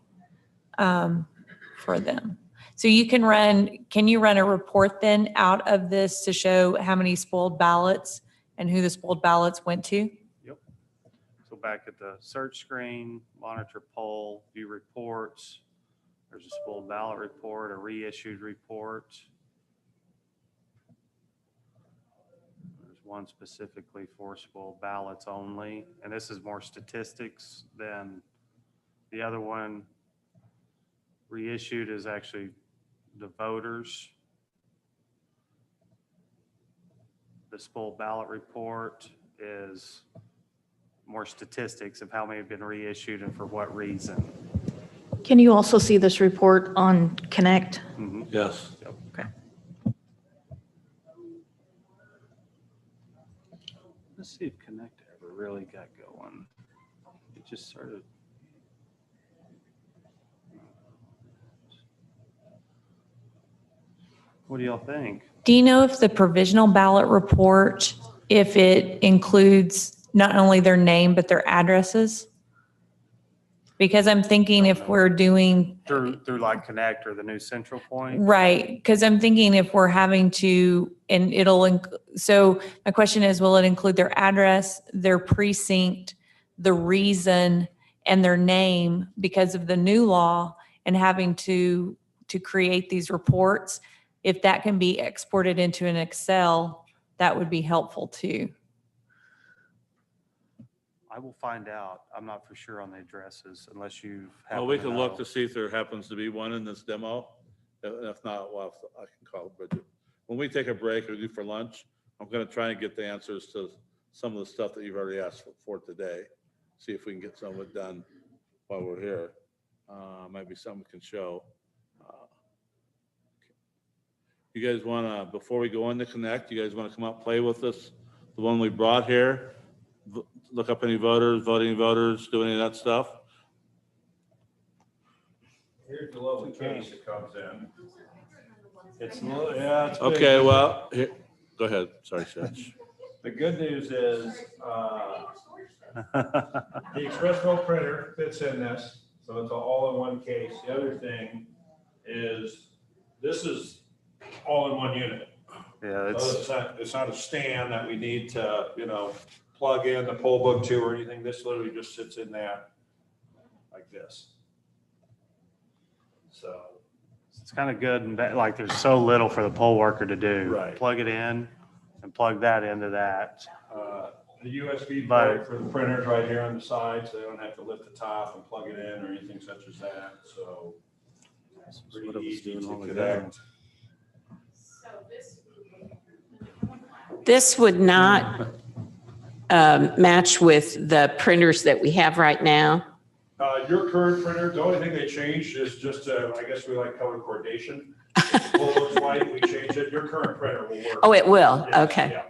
for them. So can you run a report then out of this to show how many spoiled ballots and who the spoiled ballots went to? Yep. So back at the search screen, monitor poll, view reports. There's a spoiled ballot report, a reissued report. There's one specifically for spoiled ballots only. And this is more statistics than the other one. Reissued is actually the voters. The spoiled ballot report is more statistics of how many have been reissued and for what reason. Can you also see this report on Connect? Mhm. Yes. Okay. Let's see if Connect ever really got going. It just started. What do y'all think? Do you know if the provisional ballot report, if it includes not only their name, but their addresses? Because I'm thinking if we're doing, Through like Connect or the new central point? right, because I'm thinking if we're having to, and so my question is, will it include their address, their precinct, the reason, and their name because of the new law and having to create these reports? If that can be exported into an Excel, that would be helpful too. I will find out. I'm not for sure on the addresses unless you have. Well, we can look to see if there happens to be one in this demo. And if not, well, I can call Bridget. When we take a break or do for lunch, I'm going to try and get the answers to some of the stuff that you've already asked for today. See if we can get some of it done while we're here. Maybe something we can show. You guys want to, before we go into Connect, you guys want to come out, play with us? The one we brought here, look up any voters, voting voters, do any of that stuff? Here's the little case that comes in. It's a little, yeah, it's big. Okay, well, here, go ahead. Sorry, Seth. The good news is, the Express Vote printer fits in this, so it's all in one case. The other thing is, this is all in one unit. Yeah, So it's not a stand that we need to, plug in the poll book to or anything. This literally just sits in that like this. So. it's kind of good and bad. Like there's so little for the poll worker to do. Right. Plug it in and plug that into that. The USB But- port for the printers right here on the side, so they don't have to lift the top and plug it in or anything such as that, so. It's What I was pretty easy doing to all of connect. So this. This would not match with the printers that we have right now. Your current printer, the only thing they changed is just, I guess we like color coordination. Well, looks like we changed it. Your current printer will work. Oh, it will? Yes, Okay. yeah.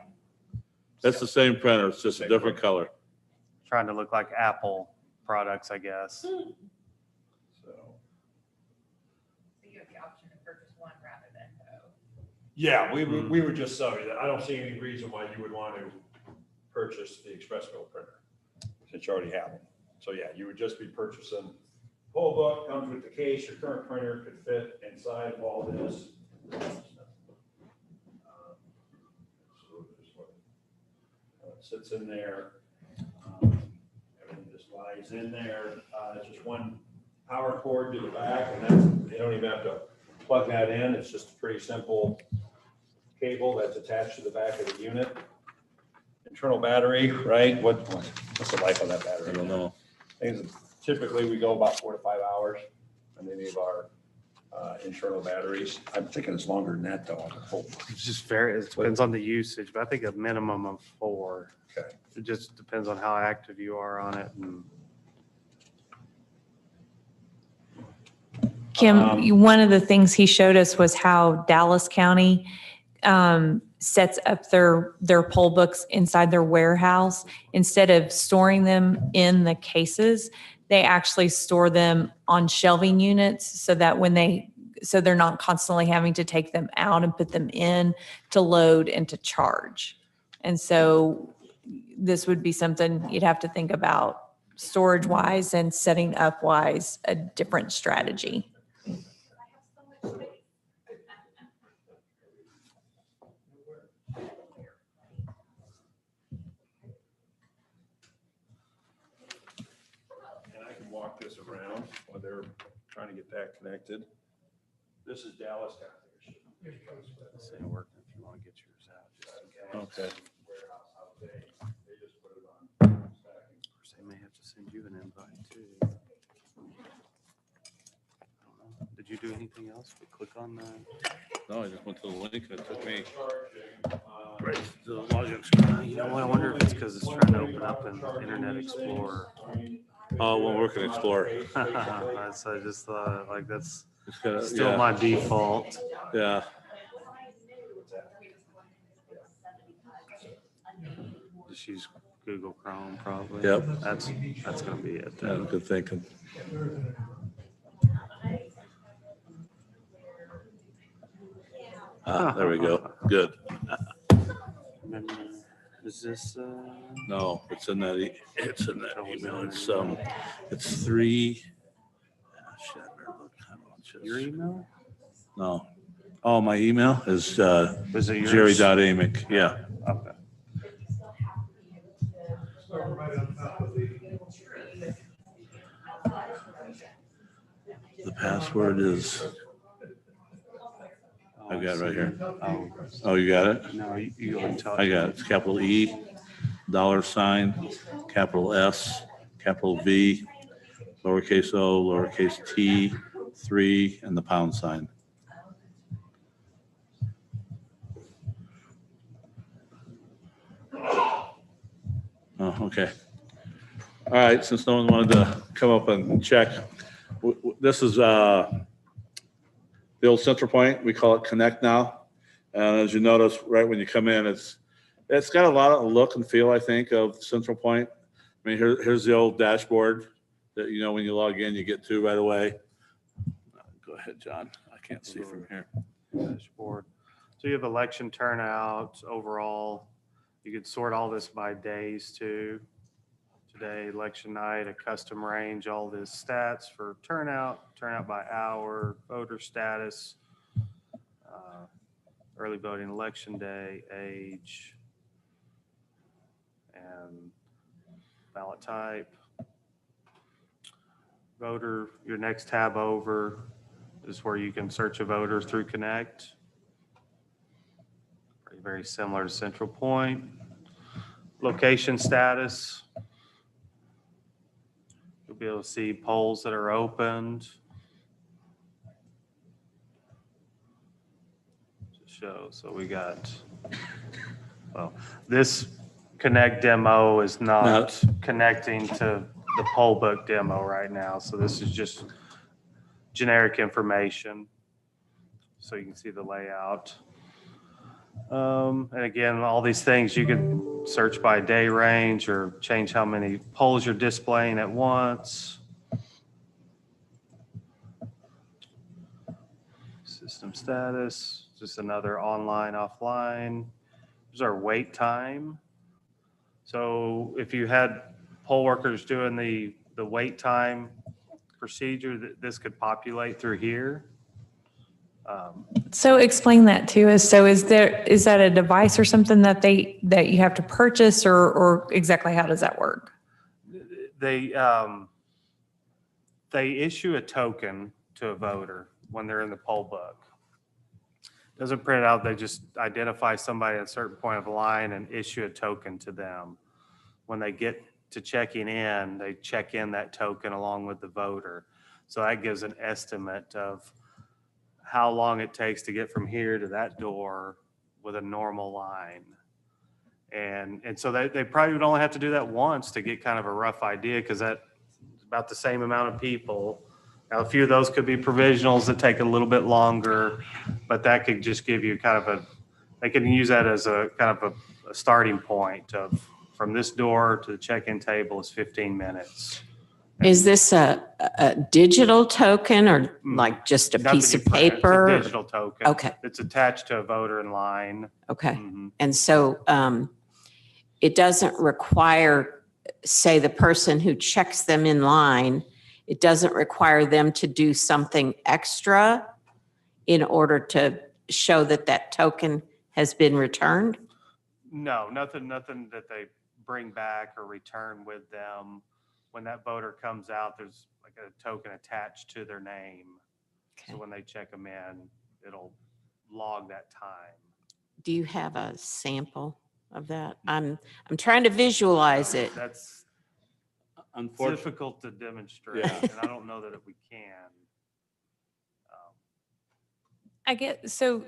That's the same printer, it's just a different color. Trying to look like Apple products, I guess. So, So you have the option to purchase one rather than both. yeah, we would just sell you that. I don't see any reason why you would want to purchase the Express Mill printer, since you already have it. So yeah, you would just be purchasing whole book, comes with the case, your current printer could fit inside of all this. So just what it sits in there. Everything just lies in there. It's just one power cord to the back, and then you don't even have to plug that in. It's just a pretty simple cable that's attached to the back of the unit. Internal battery, right? What's the life of that battery? I don't know. Typically, we go about 4 to 5 hours on any of our internal batteries. I'm thinking it's longer than that, though. It's just it depends on the usage, but I think a minimum of 4. Okay. It just depends on how active you are on it. And Kim, one of the things he showed us was how Dallas County sets up their poll books inside their warehouse. Instead of storing them in the cases, they actually store them on shelving units so that so they're not constantly having to take them out and put them in to load and to charge. And so this would be something you'd have to think about storage wise and setting up wise, a different strategy. Walk this around while they're trying to get that connected. This is Dallas County. this ain't working if you want to get yours out. Just in case. Okay. They just put it on stacking. Of course, they may have to send you an invite too. I don't know. Did you do anything else but click on the? No, I just went to the link and it took me. Right, the logic screen. You know what? I wonder if it's because it's trying to open up an Internet Explorer. Oh, well, we're gonna explore. So I just thought like that's It's gonna, still yeah, my default. yeah. Just use Google Chrome probably. Yep. That's gonna be it. Yeah, Then. good thinking. Ah, there we go. Good. Is this? No, it's in that, it's in that email. It's 3. Shit, I better look. Hold on, just- Your email? No. Oh, my email is Was it yours? Jerry.amick. Yeah. Okay. Right on top of the. The password is, I got it right here. Oh, you got it? No, you go and tell. I got it. It's capital E, $, capital S, capital V, lowercase o, lowercase t, 3, and the pound sign. Oh, okay. All right, since no one wanted to come up and check, this is the old Central Point. We call it Connect now. And as you notice, right when you come in, it's got a lot of look and feel, I think, of Central Point. I mean, here's the old dashboard that, you know, when you log in, you get to right away. Go ahead, John. I can't see from here. Dashboard. So you have election turnout overall. You could sort all this by days too. Today, election night, a custom range, all this stats for turnout by hour, voter status, early voting election day, age, and ballot type. Voter, your next tab over is where you can search a voter through Connect. Very similar to Central Point. Location status. You'll be able to see polls that are opened. To show, so we got, well, this Connect demo is not connecting to the poll book demo right now. So this is just generic information. So you can see the layout. And again, all these things you can search by day range or change how many polls you're displaying at once. System status, just another online, offline. There's our wait time. So if you had poll workers doing the wait time procedure, this could populate through here. So explain that to us. So is that a device or something that you have to purchase, or exactly how does that work? They issue a token to a voter when they're in the poll book. Doesn't print it out, they just identify somebody at a certain point of the line and issue a token to them. When they get to checking in, they check in that token along with the voter. So that gives an estimate of how long it takes to get from here to that door with a normal line. And so they probably would only have to do that once to get kind of a rough idea, because that's about the same amount of people. Now, a few of those could be provisionals that take a little bit longer, but that could just give you kind of they can use that as a kind of a starting point of from this door to the check-in table is 15 minutes. Is this a digital token or like just a Nothing piece you of print. paper? It's a digital token. Okay. It's attached to a voter in line. Okay. Mhm. And so it doesn't require, say, the person who checks them in line, it doesn't require them to do something extra in order to show that that token has been returned? No, nothing that they bring back or return with them. When that voter comes out, there's like a token attached to their name. Okay. So when they check them in, it'll log that time. Do you have a sample of that? I'm trying to visualize it. That's Unfortunately, difficult to demonstrate, Yeah. and I don't know that we can. I get, so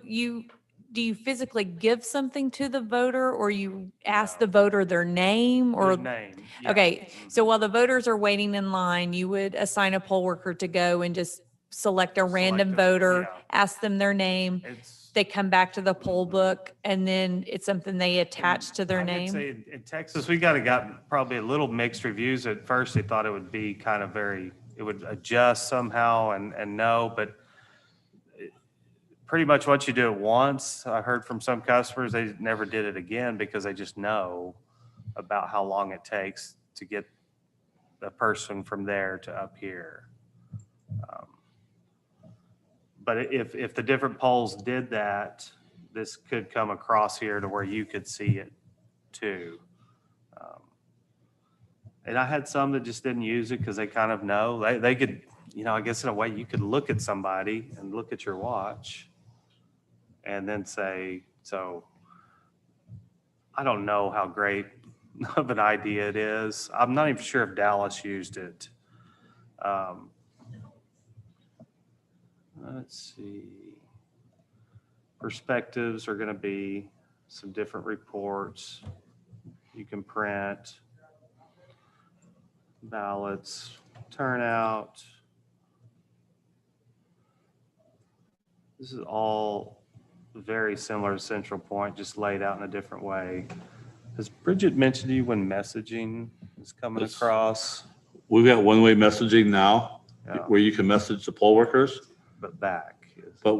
do you physically give something to the voter, or you ask the voter their name or? Their name. Yeah. Okay, so while the voters are waiting in line, you would assign a poll worker to go and just select a random Select voter, yeah. ask them their name. It's They come back to the poll book, and then it's something they attach to their I could name. say in Texas, we got probably a little mixed reviews. At first, they thought it would be kind of it would adjust somehow and no, but pretty much once you do it once, I heard from some customers, they never did it again because they just know about how long it takes to get the person from there to up here. But if the different polls did that, this could come across here to where you could see it too. And I had some that just didn't use it because they kind of know. They could, I guess in a way you could look at somebody and look at your watch and then say, so I don't know how great of an idea it is. I'm not even sure if Dallas used it. Let's see. Perspectives are going to be some different reports you can print. Ballots, turnout. This is all very similar to Central Point, just laid out in a different way. Has Bridget mentioned to you when messaging is coming Yes. across? we've got one-way messaging now Yeah. where you can message the poll workers, But back is. but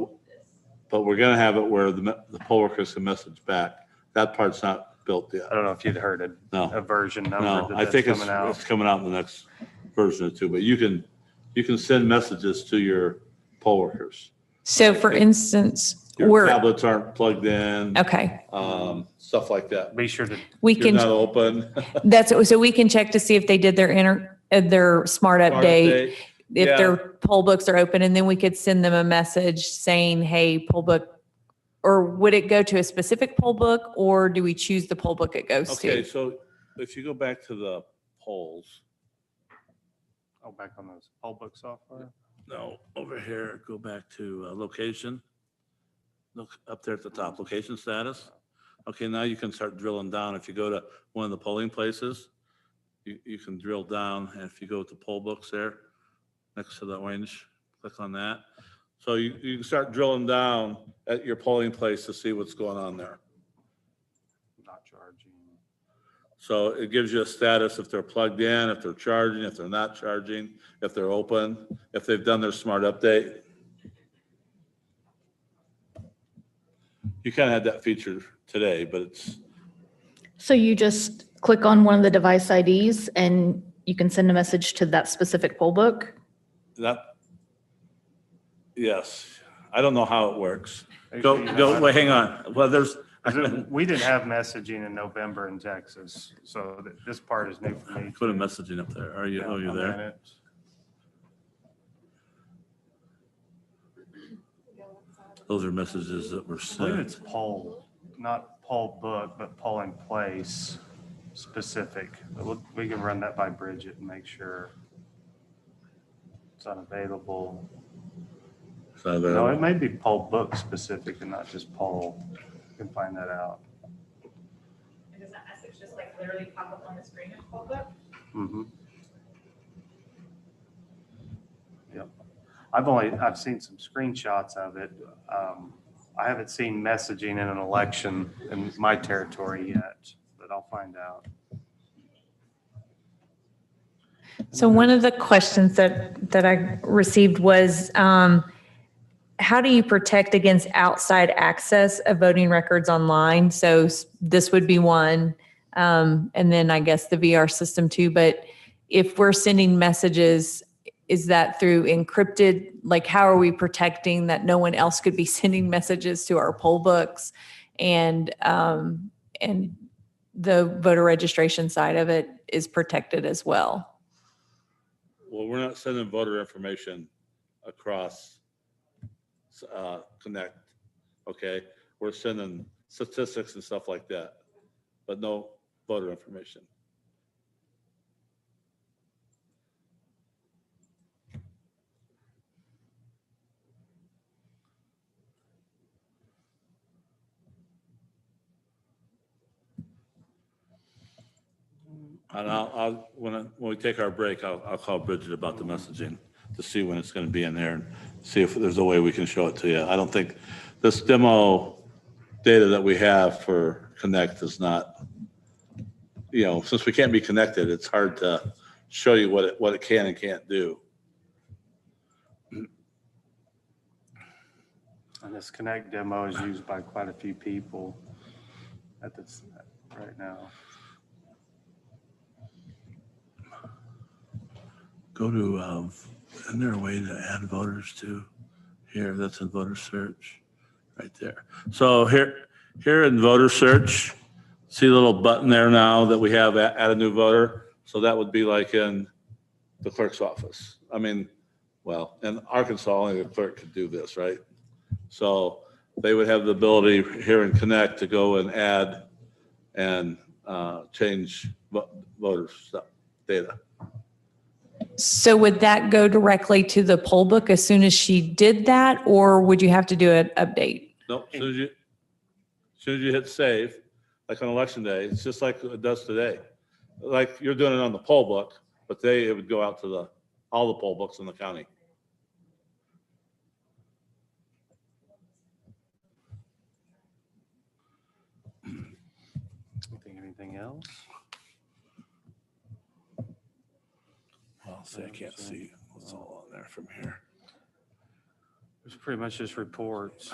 we're going to have it where the poll workers can message back. That part's not built yet. I don't know if you'd heard No. a version number No, I that's think coming out. it's coming out in the next version or two, but you can send messages to your poll workers. So for instance, Your tablets aren't plugged in, okay, stuff like that. Be sure to, we You're can, not open. so we can check to see if they did their smart update, if Yeah. their poll books are open, and then we could send them a message saying, hey, poll book, or would it go to a specific poll book, or do we choose the poll book it goes Okay, to? so if you go back to the polls, back on those poll book software. no, over here, go back to location. Look up there at the top, location status. Okay, now you can start drilling down. If you go to one of the polling places, you can drill down, and if you go to poll books there, next to the orange, click on that. So you can start drilling down at your polling place to see what's going on there. Not charging. So it gives you a status if they're plugged in, if they're charging, if they're not charging, if they're open, if they've done their smart update. You kind of had that feature today, but it's, So you just click on one of the device IDs and you can send a message to that specific poll book? that, yes. I don't know how it works. Actually, Wait, hang on. Well, there's, We didn't have messaging in November in Texas, so this part is new for me. put a messaging up there. Are you, oh, you're I'm in there? it. Those are messages that were I believe it's sent. poll, not poll book, but polling place specific. We can run that by Bridget and make sure it's unavailable. So No, it the- may be poll book specific and not just poll. You can find that out. And does that message just like literally pop up on the screen of poll book? Mhm. Yep. I've seen some screenshots of it. I haven't seen messaging in an election in my territory yet, but I'll find out. So one of the questions that I received was, how do you protect against outside access of voting records online? So this would be one. And then I guess the VR system too. But if we're sending messages, is that through encrypted? Like, how are we protecting that no one else could be sending messages to our poll books? And the voter registration side of it is protected as well. Well, we're not sending voter information across Connect, okay? We're sending statistics and stuff like that, but no voter information. And when we take our break, I'll call Bridget about the messaging to see when it's going to be in there and see if there's a way we can show it to you. I don't think this demo data that we have for Connect is not, since we can't be connected, it's hard to show you what it can and can't do. And this Connect demo is used by quite a few people at this right now. Go to, isn't there a way to add voters to here? That's in voter search right there. So here in voter search, see the little button there now that we have add a new voter. So that would be like in the clerk's office. I mean, well, in Arkansas, only the clerk could do this, right? So they would have the ability here in Connect to go and add and change voters stuff, data. So would that go directly to the poll book as soon as she did that, or would you have to do an update? No, as soon as you hit save, like on election day, it's just like it does today. Like you're doing it on the poll book, but it would go out to all the poll books in the county. Anything else? Well, see, I can't see what's all on there from here. It's pretty much just reports.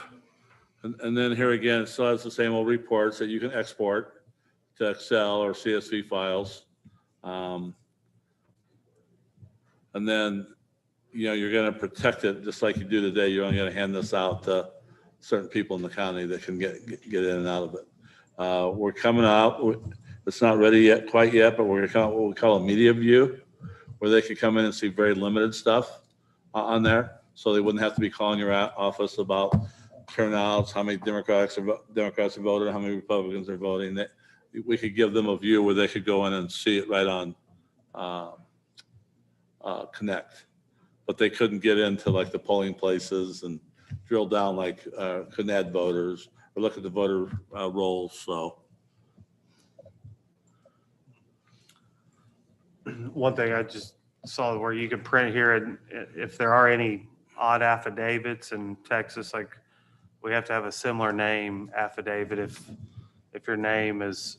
And then here again, it still has the same old reports that you can export to Excel or CSV files. And then, you're going to protect it just like you do today. You're only going to hand this out to certain people in the county that can get in and out of it. We're coming out. It's not ready quite yet, but we're going to come out what we call a media view, where they could come in and see very limited stuff on there. So they wouldn't have to be calling your office about turnouts, how many Democrats are voting, how many Republicans are voting. We could give them a view where they could go in and see it right on Connect. But they couldn't get into like the polling places and drill down like couldn't add voters or look at the voter rolls. So one thing I just saw where you could print here, and if there are any odd affidavits in Texas, like we have to have a similar name affidavit if your name is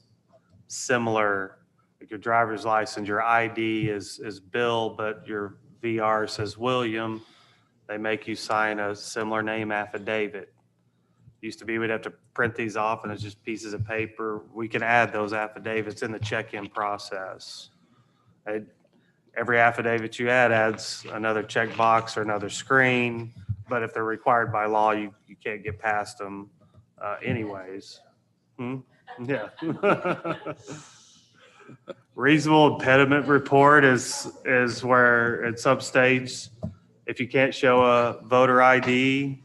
similar, like your driver's license, your ID is Bill, but your VR says William, they make you sign a similar name affidavit. Used to be we'd have to print these off and it's just pieces of paper. We can add those affidavits in the check-in process. Every affidavit you add adds another checkbox or another screen, but if they're required by law, you can't get past them anyways. Yeah. Reasonable impediment report is where at some states, if you can't show a voter ID,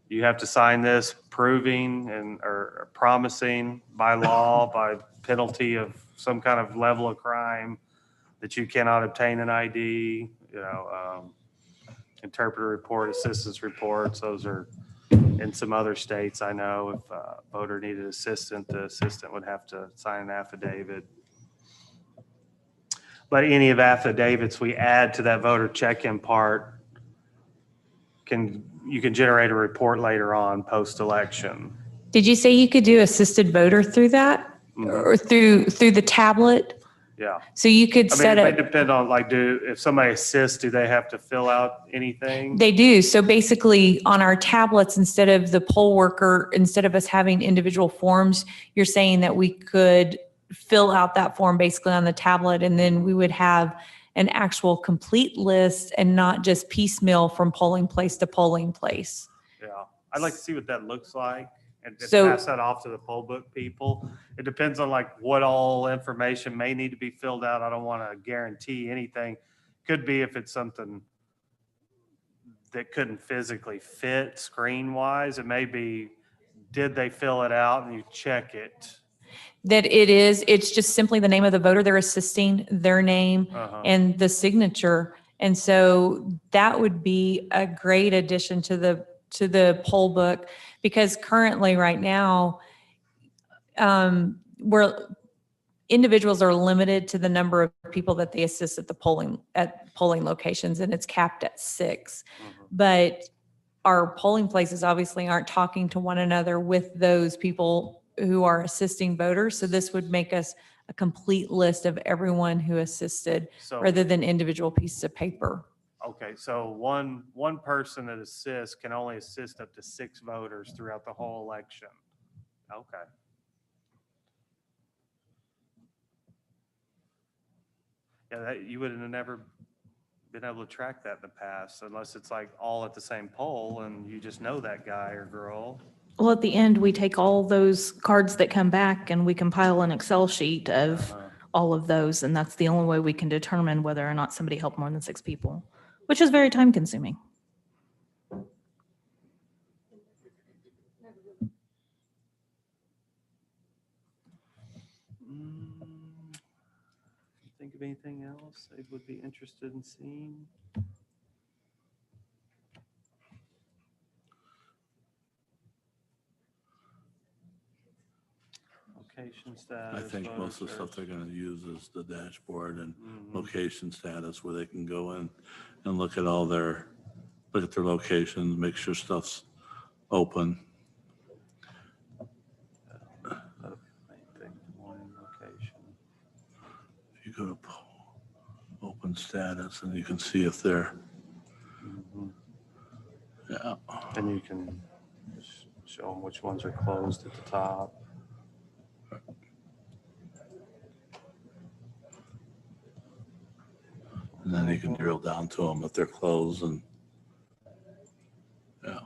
you have to sign this proving or promising by law, by penalty of some kind of level of crime that you cannot obtain an ID, interpreter report, assistance reports. Those are in some other states. I know if a voter needed assistance, the assistant would have to sign an affidavit. But any of affidavits we add to that voter check-in part, you can generate a report later on post-election. Did you say you could do assisted voter through that? Or through the tablet? Yeah. So you could set it up. may depend on if somebody assists, do they have to fill out anything? They do. So basically on our tablets, instead of the poll worker, instead of us having individual forms, you're saying that we could fill out that form basically on the tablet, and then we would have an actual complete list and not just piecemeal from polling place to polling place. Yeah. I'd like to see what that looks like and So- pass that off to the poll book people. It depends on what all information may need to be filled out. I don't want to guarantee anything. Could be if it's something that couldn't physically fit screen wise. It may be, did they fill it out, and you check it. That it's just simply the name of the voter they're assisting, their name, and the signature. And so that would be a great addition to the poll book, because currently right now, individuals are limited to the number of people that they assist at polling locations, and it's capped at 6. But our polling places obviously aren't talking to one another with those people who are assisting voters. So this would make us a complete list of everyone who assisted, rather than individual pieces of paper. Okay, so one person that assists can only assist up to 6 voters throughout the whole election. Okay. Yeah, you would have never been able to track that in the past unless it's like all at the same poll and you just know that guy or girl. Well, at the end, we take all those cards that come back and we compile an Excel sheet of all of those. And that's the only way we can determine whether or not somebody helped more than 6 people, which is very time consuming. Think of anything else they would be interested in seeing? Location status. I think voter most of the stuff search. they're gonna use is the dashboard and location status, where they can go in and look at their locations, make sure stuff's open. If you go to open status, and you can see if they're, yeah. And you can show them which ones are closed at the top. And then you can drill down to them if they're closed, and, yeah.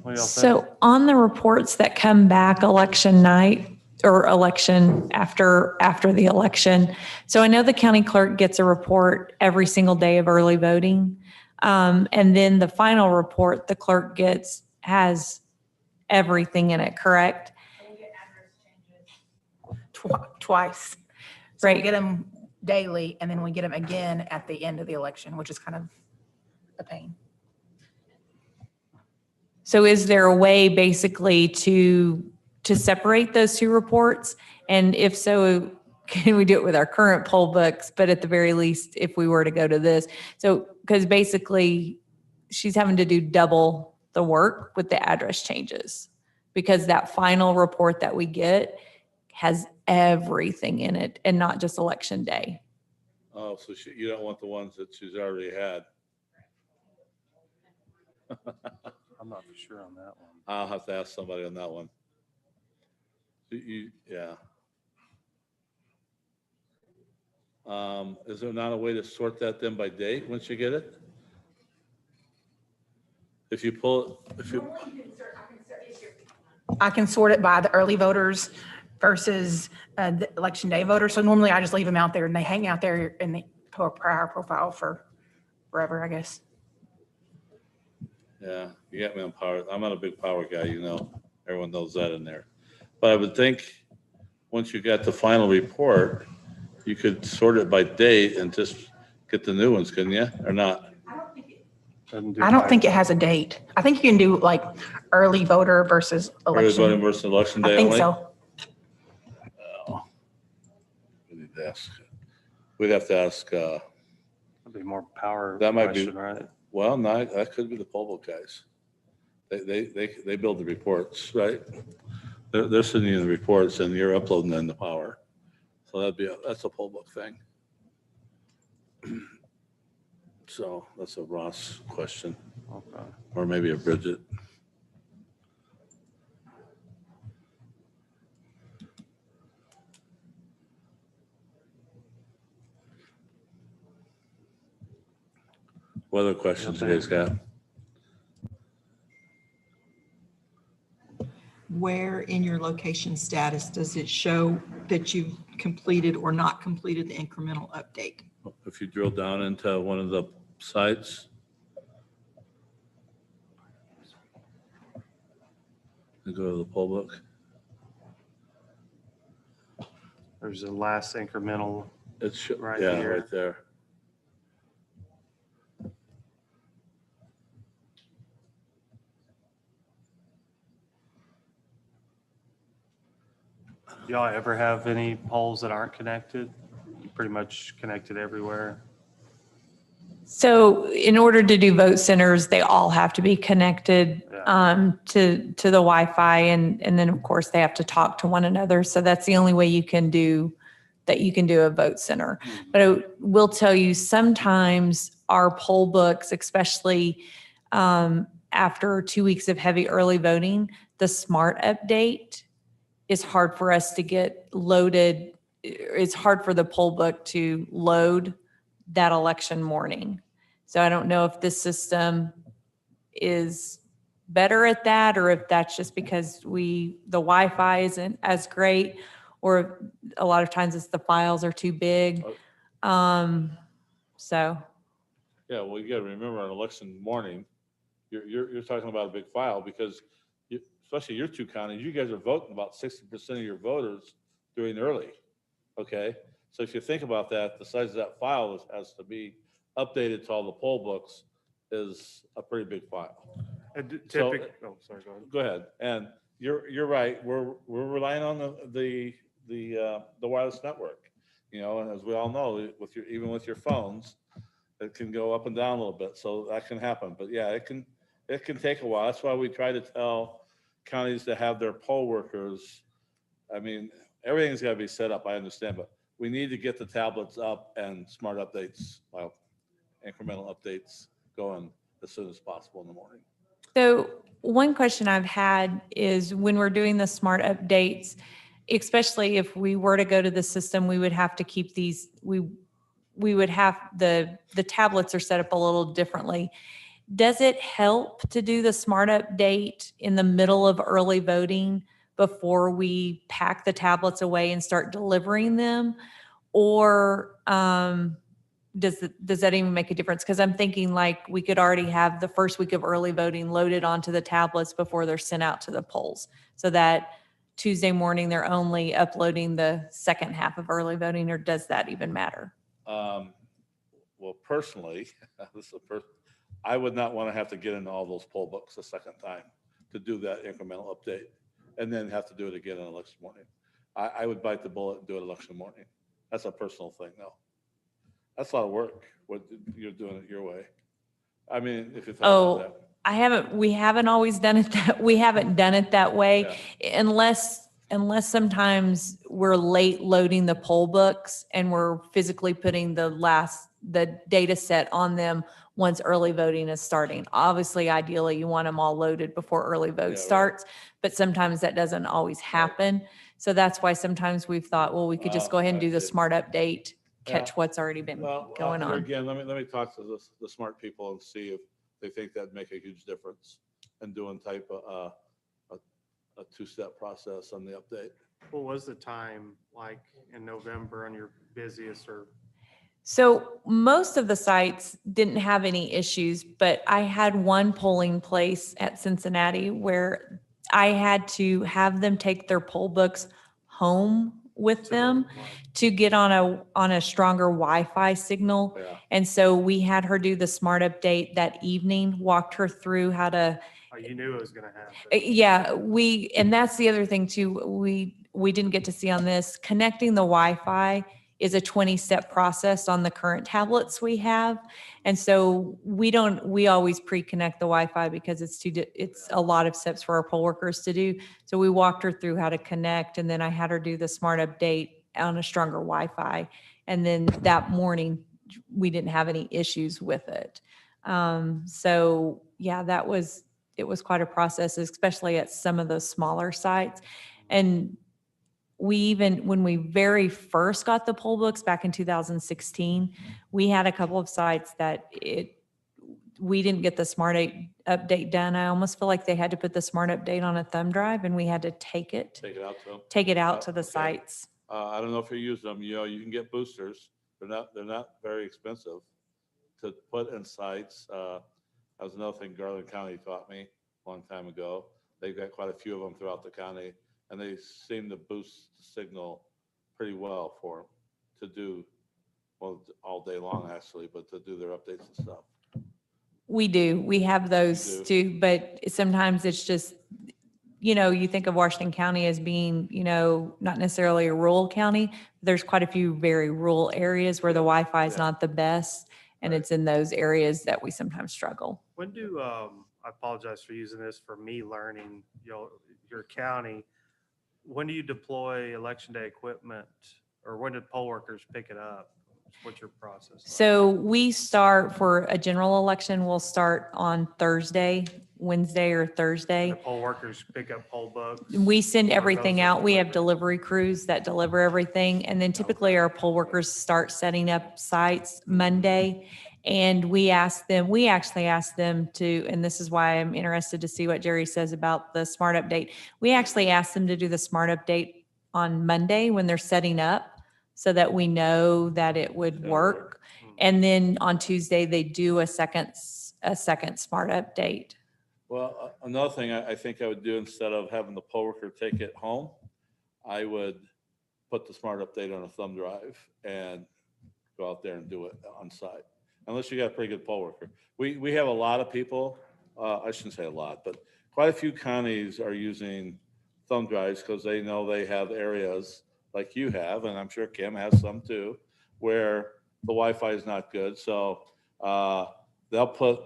What do y'all think? So on the reports that come back election night or election after the election, so I know the county clerk gets a report every single day of early voting. And then the final report the clerk gets has everything in it, correct? Twice. So we Right. get them daily, and then we get them again at the end of the election, which is kind of a pain. So is there a way basically to separate those 2 reports? And if so, can we do it with our current poll books? But at the very least, if we were to go to this, so, because basically she's having to do double the work with the address changes, because that final report that we get has everything in it and not just election day. Oh, so you don't want the ones that she's already had. I'm not for sure on that one. I'll have to ask somebody on that one. Yeah. Is there not a way to sort that then by date once you get it? If you pull, I can sort it by the early voters versus the election day voters. So normally I just leave them out there and they hang out there in the prior profile for forever, I guess. yeah, you got me on power. I'm not a big power guy, you know, everyone knows that in there. But I would think once you got the final report, you could sort it by date and just get the new ones, couldn't you? Or not? I don't think it has a date. I think you can do like early voter versus Early voting election. versus election I day think only? so. Oh. We need to ask. We'd have to ask, That'd be more power That might be- question, right? well, no, that could be the poll book guys. They build the reports, right? They're sending you the reports and you're uploading them to power. So that's a poll book thing. So that's a Ross question, Okay. or maybe a Bridget. What other questions you guys got? Where in your location status does it show that you've completed or not completed the incremental update? If you drill down into one of the sites, and go to the poll book. There's the last incremental. It's Right yeah, here. right there. Y'all ever have any polls that aren't connected? You pretty much connected everywhere. So in order to do vote centers, they all have to be connected Yeah. to the Wi-Fi, and then of course they have to talk to one another. So that's the only way you can do a vote center. But I will tell you, sometimes our poll books, especially after 2 weeks of heavy early voting, the smart update is hard for us to get loaded. It's hard for the poll book to load that election morning. So I don't know if this system is better at that, or if that's just because the Wi-Fi isn't as great, or a lot of times it's the files are too big. So Yeah, well, you got to remember on election morning, you're talking about a big file because especially your two counties, you guys are voting about 60% of your voters doing early. Okay, so if you think about that, the size of that file has to be updated to all the poll books is a pretty big file. So- Oh, sorry, go ahead. Go ahead, and you're right. We're relying on the wireless network. You know, and as we all know, even with your phones, it can go up and down a little bit. So that can happen. But yeah, it can take a while. That's why we try to tell counties to have their poll workers. I mean, everything's got to be set up. I understand, but we need to get the tablets up and smart updates, well, incremental updates going as soon as possible in the morning. So one question I've had is, when we're doing the smart updates, especially if we were to go to the system, we would have to keep these, we would have, the tablets are set up a little differently. Does it help to do the smart update in the middle of early voting before we pack the tablets away and start delivering them? Or does that even make a difference? Because I'm thinking like we could already have the first week of early voting loaded onto the tablets before they're sent out to the polls, so that Tuesday morning they're only uploading the second half of early voting, or does that even matter? Well, personally, I would not want to have to get into all those poll books a second time to do that incremental update and then have to do it again on election morning. I would bite the bullet and do it election morning. That's a personal thing, though. That's a lot of work, what you're doing it your way. I mean, if you thought about that. We haven't always done it we haven't done it that way Yeah. unless sometimes we're late loading the poll books and we're physically putting the data set on them once early voting is starting. Obviously, ideally, you want them all loaded before early vote right. starts, but sometimes that doesn't always happen. So that's why sometimes we've thought, well, we could just go ahead and do the smart update, catch Yeah. what's already been going Here on. again, let me talk to the smart people and see if they think that'd make a huge difference in doing type of a two-step process on the update. What was the time like in November on your busiest or? So most of the sites didn't have any issues, but I had one polling place at Cincinnati where I had to have them take their poll books home with them to get on a stronger Wi-Fi signal. Yeah. And so we had her do the smart update that evening, walked her through how to. Oh, you knew it was going to happen. Yeah, and that's the other thing too, we didn't get to see on this, connecting the Wi-Fi is a 20-step process on the current tablets we have. And so we always pre-connect the Wi-Fi because it's a lot of steps for our poll workers to do. So we walked her through how to connect, and then I had her do the smart update on a stronger Wi-Fi. And then that morning, we didn't have any issues with it. So yeah, it was quite a process, especially at some of those smaller sites. And when we very first got the poll books back in 2016, we had a couple of sites that we didn't get the smart update done. I almost feel like they had to put the smart update on a thumb drive and we had to take it out to the Okay. sites. I don't know if you use them, you can get boosters. They're not very expensive to put in sites. That was another thing Garland County taught me a long time ago. They've got quite a few of them throughout the county, and they seem to boost the signal pretty well for them to do, well, all day long actually, but to do their updates and stuff. We do. We have those too, but sometimes it's just, you think of Washington County as being, not necessarily a rural county. There's quite a few very rural areas where the Wi-Fi is not the best, and it's in those areas that we sometimes struggle. When do, I apologize for using this for me learning, your county, when do you deploy election day equipment, or when did poll workers pick it up? What's your process like? So we start for a general election, we'll start on Wednesday or Thursday. The poll workers pick up poll books? We send Or everything those out. We have equipment? delivery crews that deliver everything. And then typically our poll workers start setting up sites Monday. And we actually ask them to, and this is why I'm interested to see what Jerry says about the smart update. We actually ask them to do the smart update on Monday when they're setting up so that we know that it would work. And then on Tuesday, they do a second smart update. Well, another thing I think I would do instead of having the poll worker take it home, I would put the smart update on a thumb drive and go out there and do it on site. Unless you got a pretty good poll worker. We have a lot of people, I shouldn't say a lot, but quite a few counties are using thumb drives because they know they have areas like you have, and I'm sure Kim has some too, where the Wi-Fi is not good. So they'll put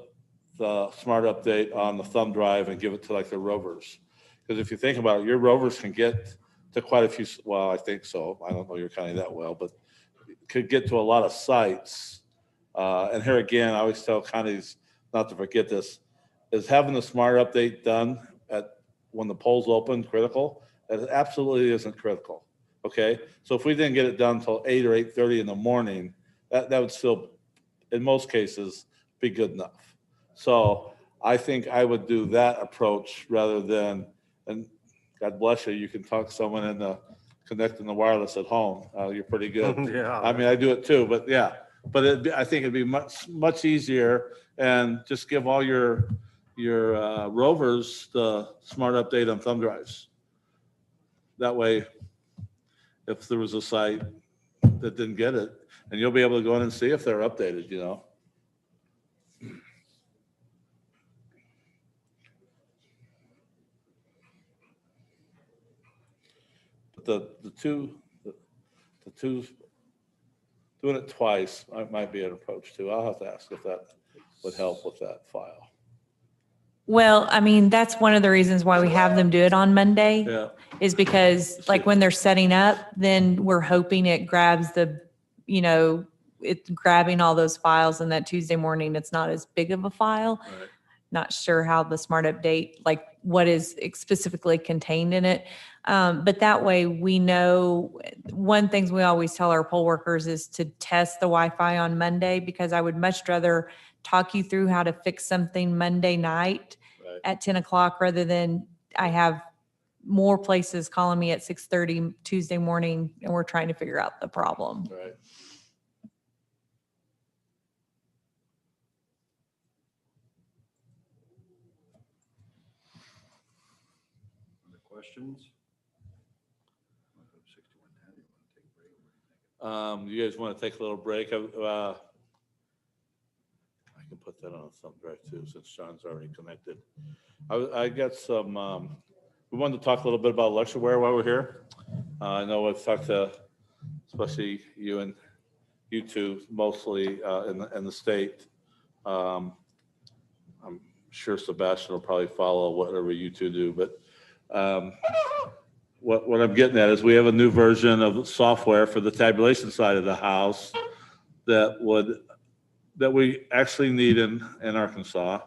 the smart update on the thumb drive and give it to like the rovers. Because if you think about it, your rovers can get to quite a few, well, I think so. I don't know your county that well, but could get to a lot of sites. And here again, I always tell counties not to forget this, is having the smart update done when the polls open critical? It absolutely isn't critical. Okay, so if we didn't get it done until 8 or 8:30 in the morning, that would still, in most cases, be good enough. So I think I would do that approach rather than, and God bless you, you can talk someone into connecting the wireless at home. You're pretty good. Yeah. I mean, I do it too, but yeah. But I think it'd be much easier, and just give all your rovers the smart update on thumb drives. That way, if there was a site that didn't get it, and you'll be able to go in and see if they're updated, But the two, doing it twice might be an approach too. I'll have to ask if that would help with that file. Well, I mean, that's one of the reasons why we have them do it on Monday. Yeah. Is because like when they're setting up, then we're hoping it grabs it's grabbing all those files, and that Tuesday morning, it's not as big of a file. Right. Not sure how the smart update, like what is specifically contained in it. But that way we know, one thing we always tell our poll workers is to test the Wi-Fi on Monday, because I would much rather talk you through how to fix something Monday night Right. at 10 o'clock rather than I have more places calling me at 6:30 Tuesday morning and we're trying to figure out the problem. Right. Other questions? You guys want to take a little break? I can put that on some drive too, since Sean's already connected. I got some, we wanted to talk a little bit about lectureware while we're here. I know I've talked to, especially you two mostly in the state. I'm sure Sebastian will probably follow whatever you two do, but what I'm getting at is we have a new version of software for the tabulation side of the house that we actually need in Arkansas.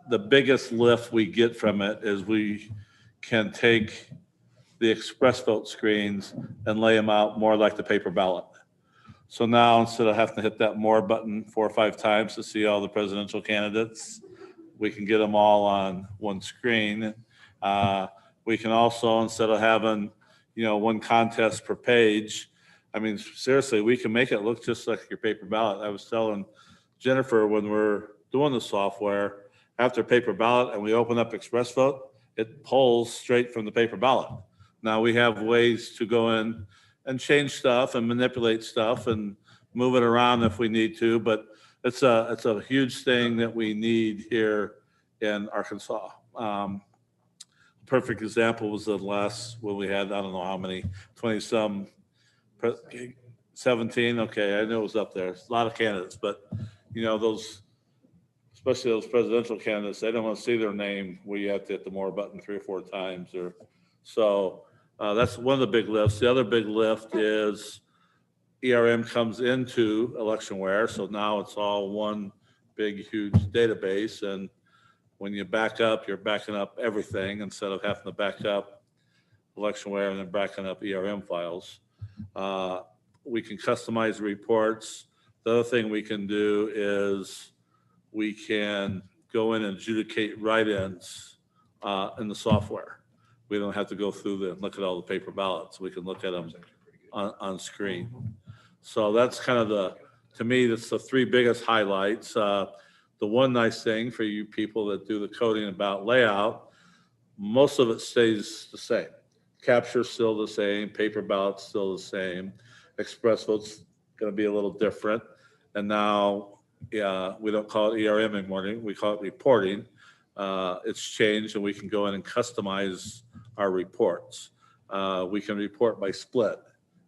The biggest lift we get from it is we can take the express vote screens and lay them out more like the paper ballot. So now, instead of having to hit that more button 4 or 5 times to see all the presidential candidates, we can get them all on one screen. We can also, instead of having, one contest per page, I mean, seriously, we can make it look just like your paper ballot. I was telling Jennifer, when we're doing the software, after paper ballot and we open up express vote, it pulls straight from the paper ballot. Now we have ways to go in and change stuff and manipulate stuff and move it around if we need to, but it's a huge thing that we need here in Arkansas. Perfect example was the last, when we had, I don't know how many, 20-some, 17, okay, I know it was up there. It's a lot of candidates, but, those, especially those presidential candidates, they don't want to see their name where you have to hit the more button 3 or 4 times. So that's one of the big lifts. The other big lift is ERM comes into electionware, so now it's all one big, huge database, and when you back up, you're backing up everything instead of having to back up electionware and then backing up ERM files. We can customize reports. The other thing we can do is we can go in and adjudicate write-ins in the software. We don't have to go through and look at all the paper ballots. We can look at them on screen. So that's kind of to me, that's the 3 biggest highlights. The one nice thing for you people that do the coding about layout, most of it stays the same. Capture's still the same, paper ballot's still the same, express vote's gonna be a little different. And now, we don't call it ERM anymore, we call it reporting. It's changed and we can go in and customize our reports. We can report by split.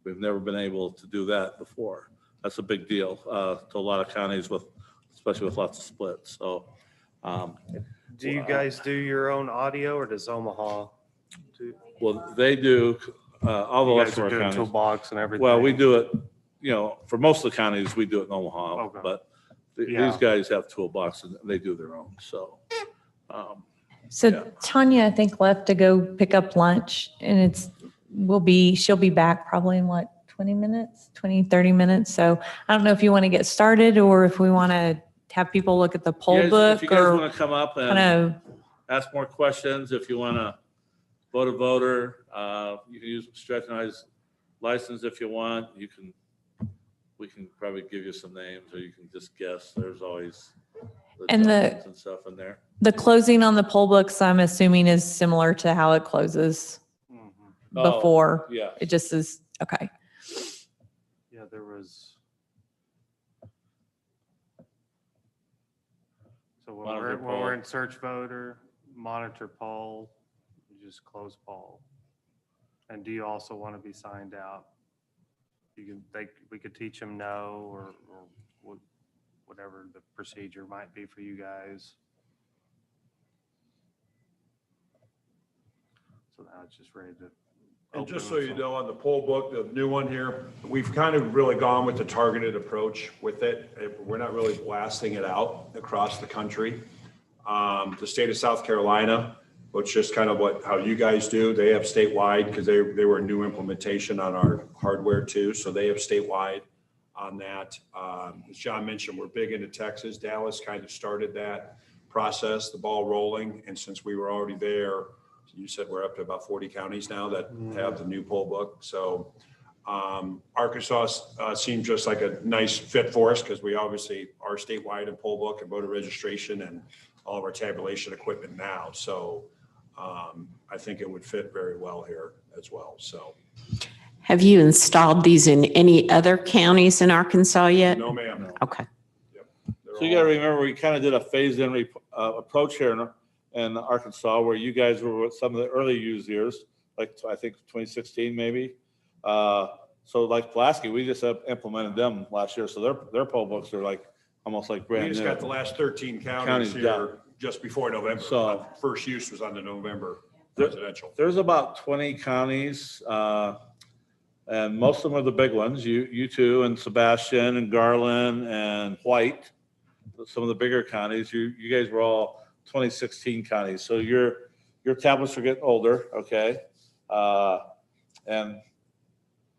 We've never been able to do that before. That's a big deal to a lot of counties especially with lots of splits. So, Do you guys do your own audio, or does Omaha do? well, they do all the You rest guys of are our doing counties. toolbox and everything? Well, we do it, for most of the counties, we do it in Omaha, Okay. but Yeah. these guys have toolbox and they do their own. So, So Yeah. Tanya, I think, left to go pick up lunch, and she'll be back probably in 20 minutes, 20, 30 minutes. So I don't know if you want to get started or if we want to have people look at the poll if book you guys or want to come up kind and of, ask more questions, if you want to vote a voter, you can use stretched license if you want. We can probably give you some names, or you can just guess. There's always And judgments and stuff in there. the closing on the poll books, I'm assuming is similar to how it closes Mhm. before. Yeah. It just is, okay. Yeah, there was. So when Monitor we're poll. in search voter, monitor poll, you just close poll. And do you also want to be signed out? We could teach them no, or whatever the procedure might be for you guys. So now it's just ready to. And just so open, you know, on the poll book, the new one here, we've kind of really gone with the targeted approach with it. We're not really blasting it out across the country. The state of South Carolina, which is kind of how you guys do, they have statewide because they were a new implementation on our hardware too. So they have statewide on that. As John mentioned, we're big into Texas. Dallas kind of started that process, the ball rolling. And since we were already there, you said we're up to about 40 counties now that have the new poll book. So Arkansas seemed just like a nice fit for us because we obviously are statewide in poll book and voter registration and all of our tabulation equipment now. So I think it would fit very well here as well. So. Have you installed these in any other counties in Arkansas yet? No, ma'am. Okay. Yep. So you gotta remember, we kind of did a phased-in approach here in Arkansas, where you guys were with some of the early users, like I think 2016 maybe. So like Pulaski, we just implemented them last year, so their poll books are like almost like brand We new. just got the last 13 counties Counties here done. just before November. So- First use was on the November presidential. There's about 20 counties, and most of them are the big ones. You two and Sebastian and Garland and White, some of the bigger counties. You guys were all 2016 counties. So your tablets are getting older, okay? And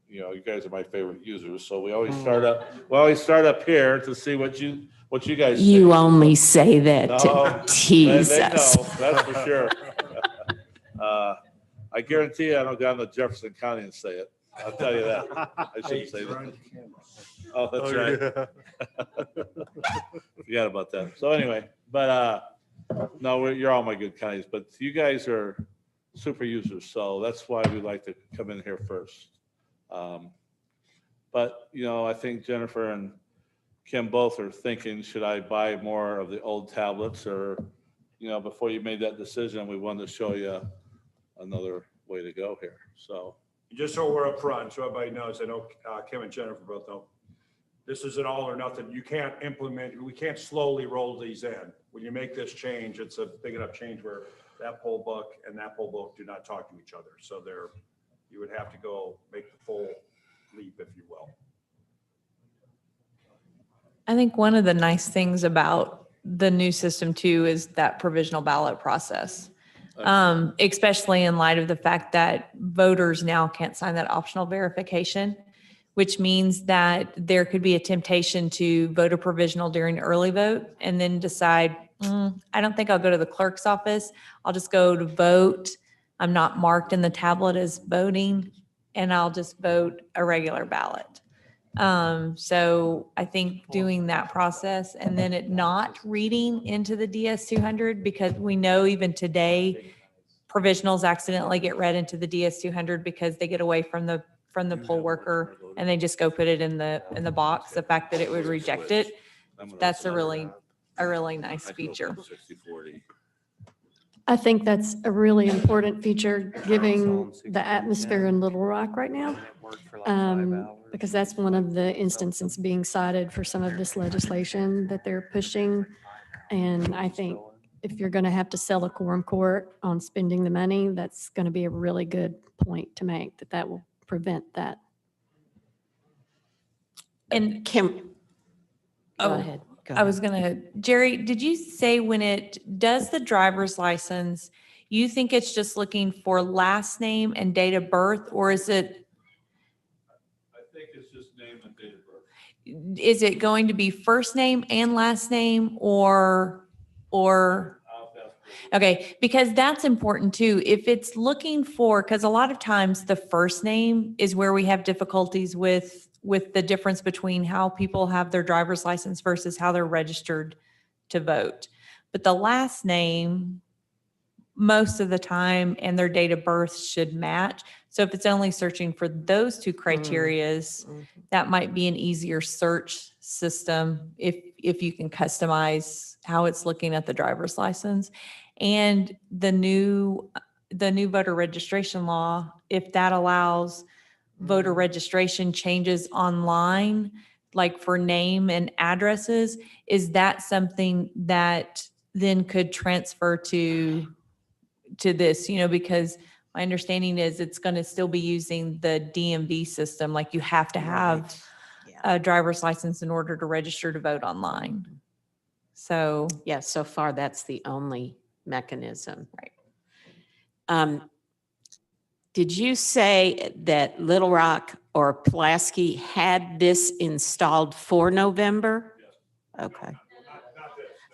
you guys are my favorite users. So we always start up here to see what you guys think. You only say that No, to tease they us. know, that's for sure. I guarantee you I don't go down to Jefferson County and say it. I'll tell you that. I shouldn't say that. Oh, that's right. Forgot about that. So anyway, but no, you're all my good counties, but you guys are super users. So that's why we like to come in here first. But I think Jennifer and Kim both are thinking, should I buy more of the old tablets, or, before you made that decision, we wanted to show you another way to go here. So. Just so we're up front, so everybody knows, I know Kim and Jennifer both know, this is an all or nothing. You can't we can't slowly roll these in. When you make this change, it's a big enough change where that poll book and that poll book do not talk to each other. So you would have to go make the full leap, if you will. I think one of the nice things about the new system too is that provisional ballot process. Especially in light of the fact that voters now can't sign that optional verification, which means that there could be a temptation to vote a provisional during early vote and then decide, I don't think I'll go to the clerk's office. I'll just go to vote. I'm not marked in the tablet as voting, and I'll just vote a regular ballot. So I think doing that process and then it not reading into the DS200, because we know even today, provisionals accidentally get read into the DS200 because they get away from the poll worker and they just go put it in the box. The fact that it would reject it, that's a really nice feature. 60/40. I think that's a really important feature, giving the atmosphere in Little Rock right now. Because that's one of the instances being cited for some of this legislation that they're pushing. And I think if you're going to have to sell a quorum court on spending the money, that's going to be a really good point to make, that will prevent that. And Kim, go ahead. Go I was Jerry, did you say when it does the driver's license, you think it's just looking for last name and date of birth, or is it? I think it's just name and date of birth. Is it going to be first name and last name or? Okay, because that's important too. If it's looking for, because a lot of times the first name is where we have difficulties with the difference between how people have their driver's license versus how they're registered to vote. But the last name, most of the time, and their date of birth should match. So if it's only searching for those two criterias, that might be an easier search system if you can customize how it's looking at the driver's license. And the new the new voter registration law, if that allows voter registration changes online, like for name and addresses, is that something that then could transfer to this, because my understanding is it's going to still be using the DMV system, like you have to have Right. Yeah. a driver's license in order to register to vote online. So, Yeah, so far that's the only mechanism. Right. Did you say that Little Rock or Pulaski had this installed for November? Okay.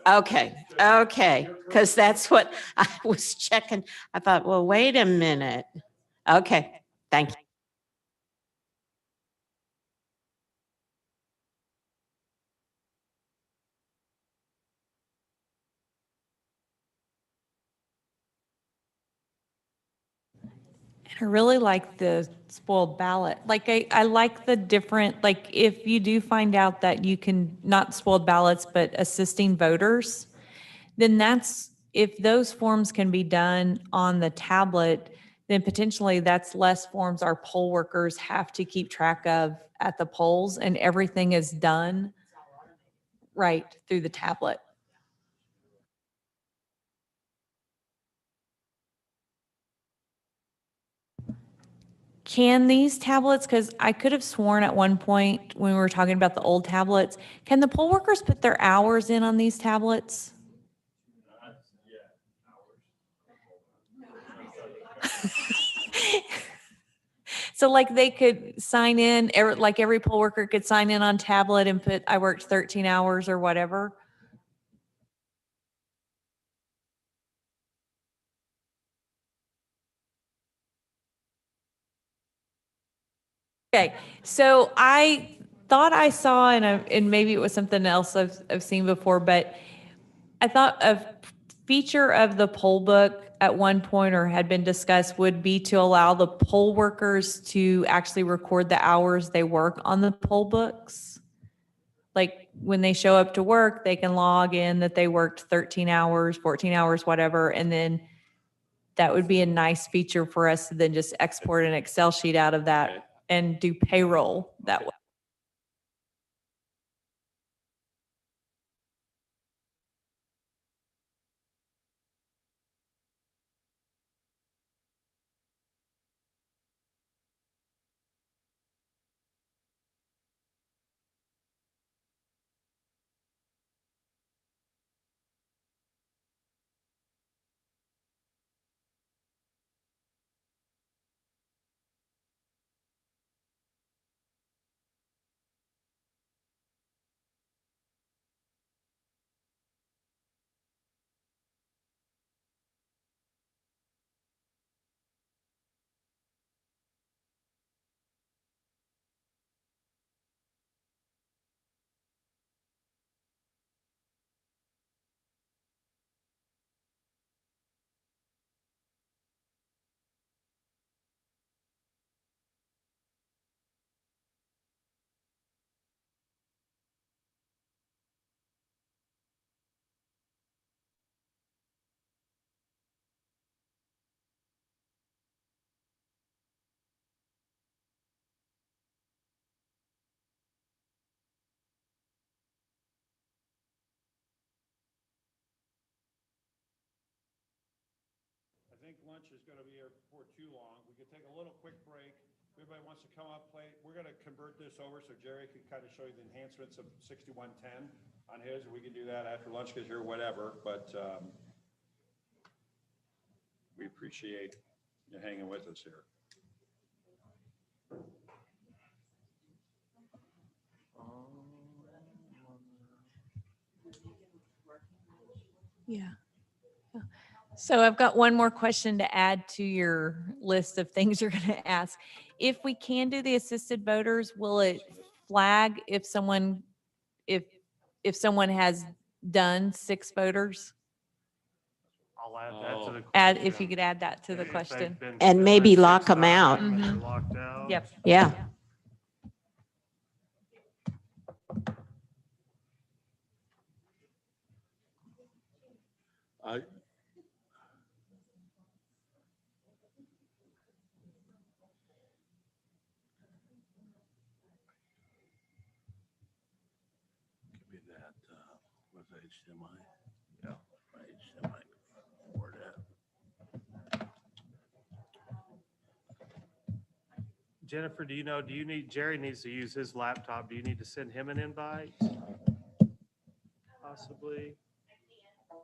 Okay, okay, because that's what I was checking. I thought, well, wait a minute. Okay, thank you. I really like the spoiled ballot. Like, I like the different, like, if you do find out that you can, not spoiled ballots, but assisting voters, then if those forms can be done on the tablet, then potentially that's less forms our poll workers have to keep track of at the polls, and everything is done right through the tablet. Can these tablets, because I could have sworn at one point when we were talking about the old tablets, can the poll workers put their hours in on these tablets? So like they could sign in, like every poll worker could sign in on tablet and put, I worked 13 hours or whatever. Okay, so I thought I saw, and maybe it was something else I've seen before, but I thought a feature of the poll book at one point, or had been discussed, would be to allow the poll workers to actually record the hours they work on the poll books. Like when they show up to work, they can log in that they worked 13 hours, 14 hours, whatever, and then that would be a nice feature for us to then just export an Excel sheet out of that and do payroll that way. I think lunch is going to be here for too long. We could take a little quick break. If everybody wants to come up, play. We're going to convert this over so Jerry can kind of show you the enhancements of 6110 on his. We can do that after lunch because you're whatever, but we appreciate you hanging with us here. Yeah. So I've got one more question to add to your list of things you're going to ask. If we can do the assisted voters, will it flag if someone has done 6 voters? I'll add that to the Add, question. if you could add that to the If they've question. been And still maybe at lock 'em 6 out. time and they're Mhm. locked out. Yep. Yeah. I, that, was HDMI? Yeah. HDMI port at. Jennifer, do you need, Jerry needs to use his laptop. Do you need to send him an invite? Possibly.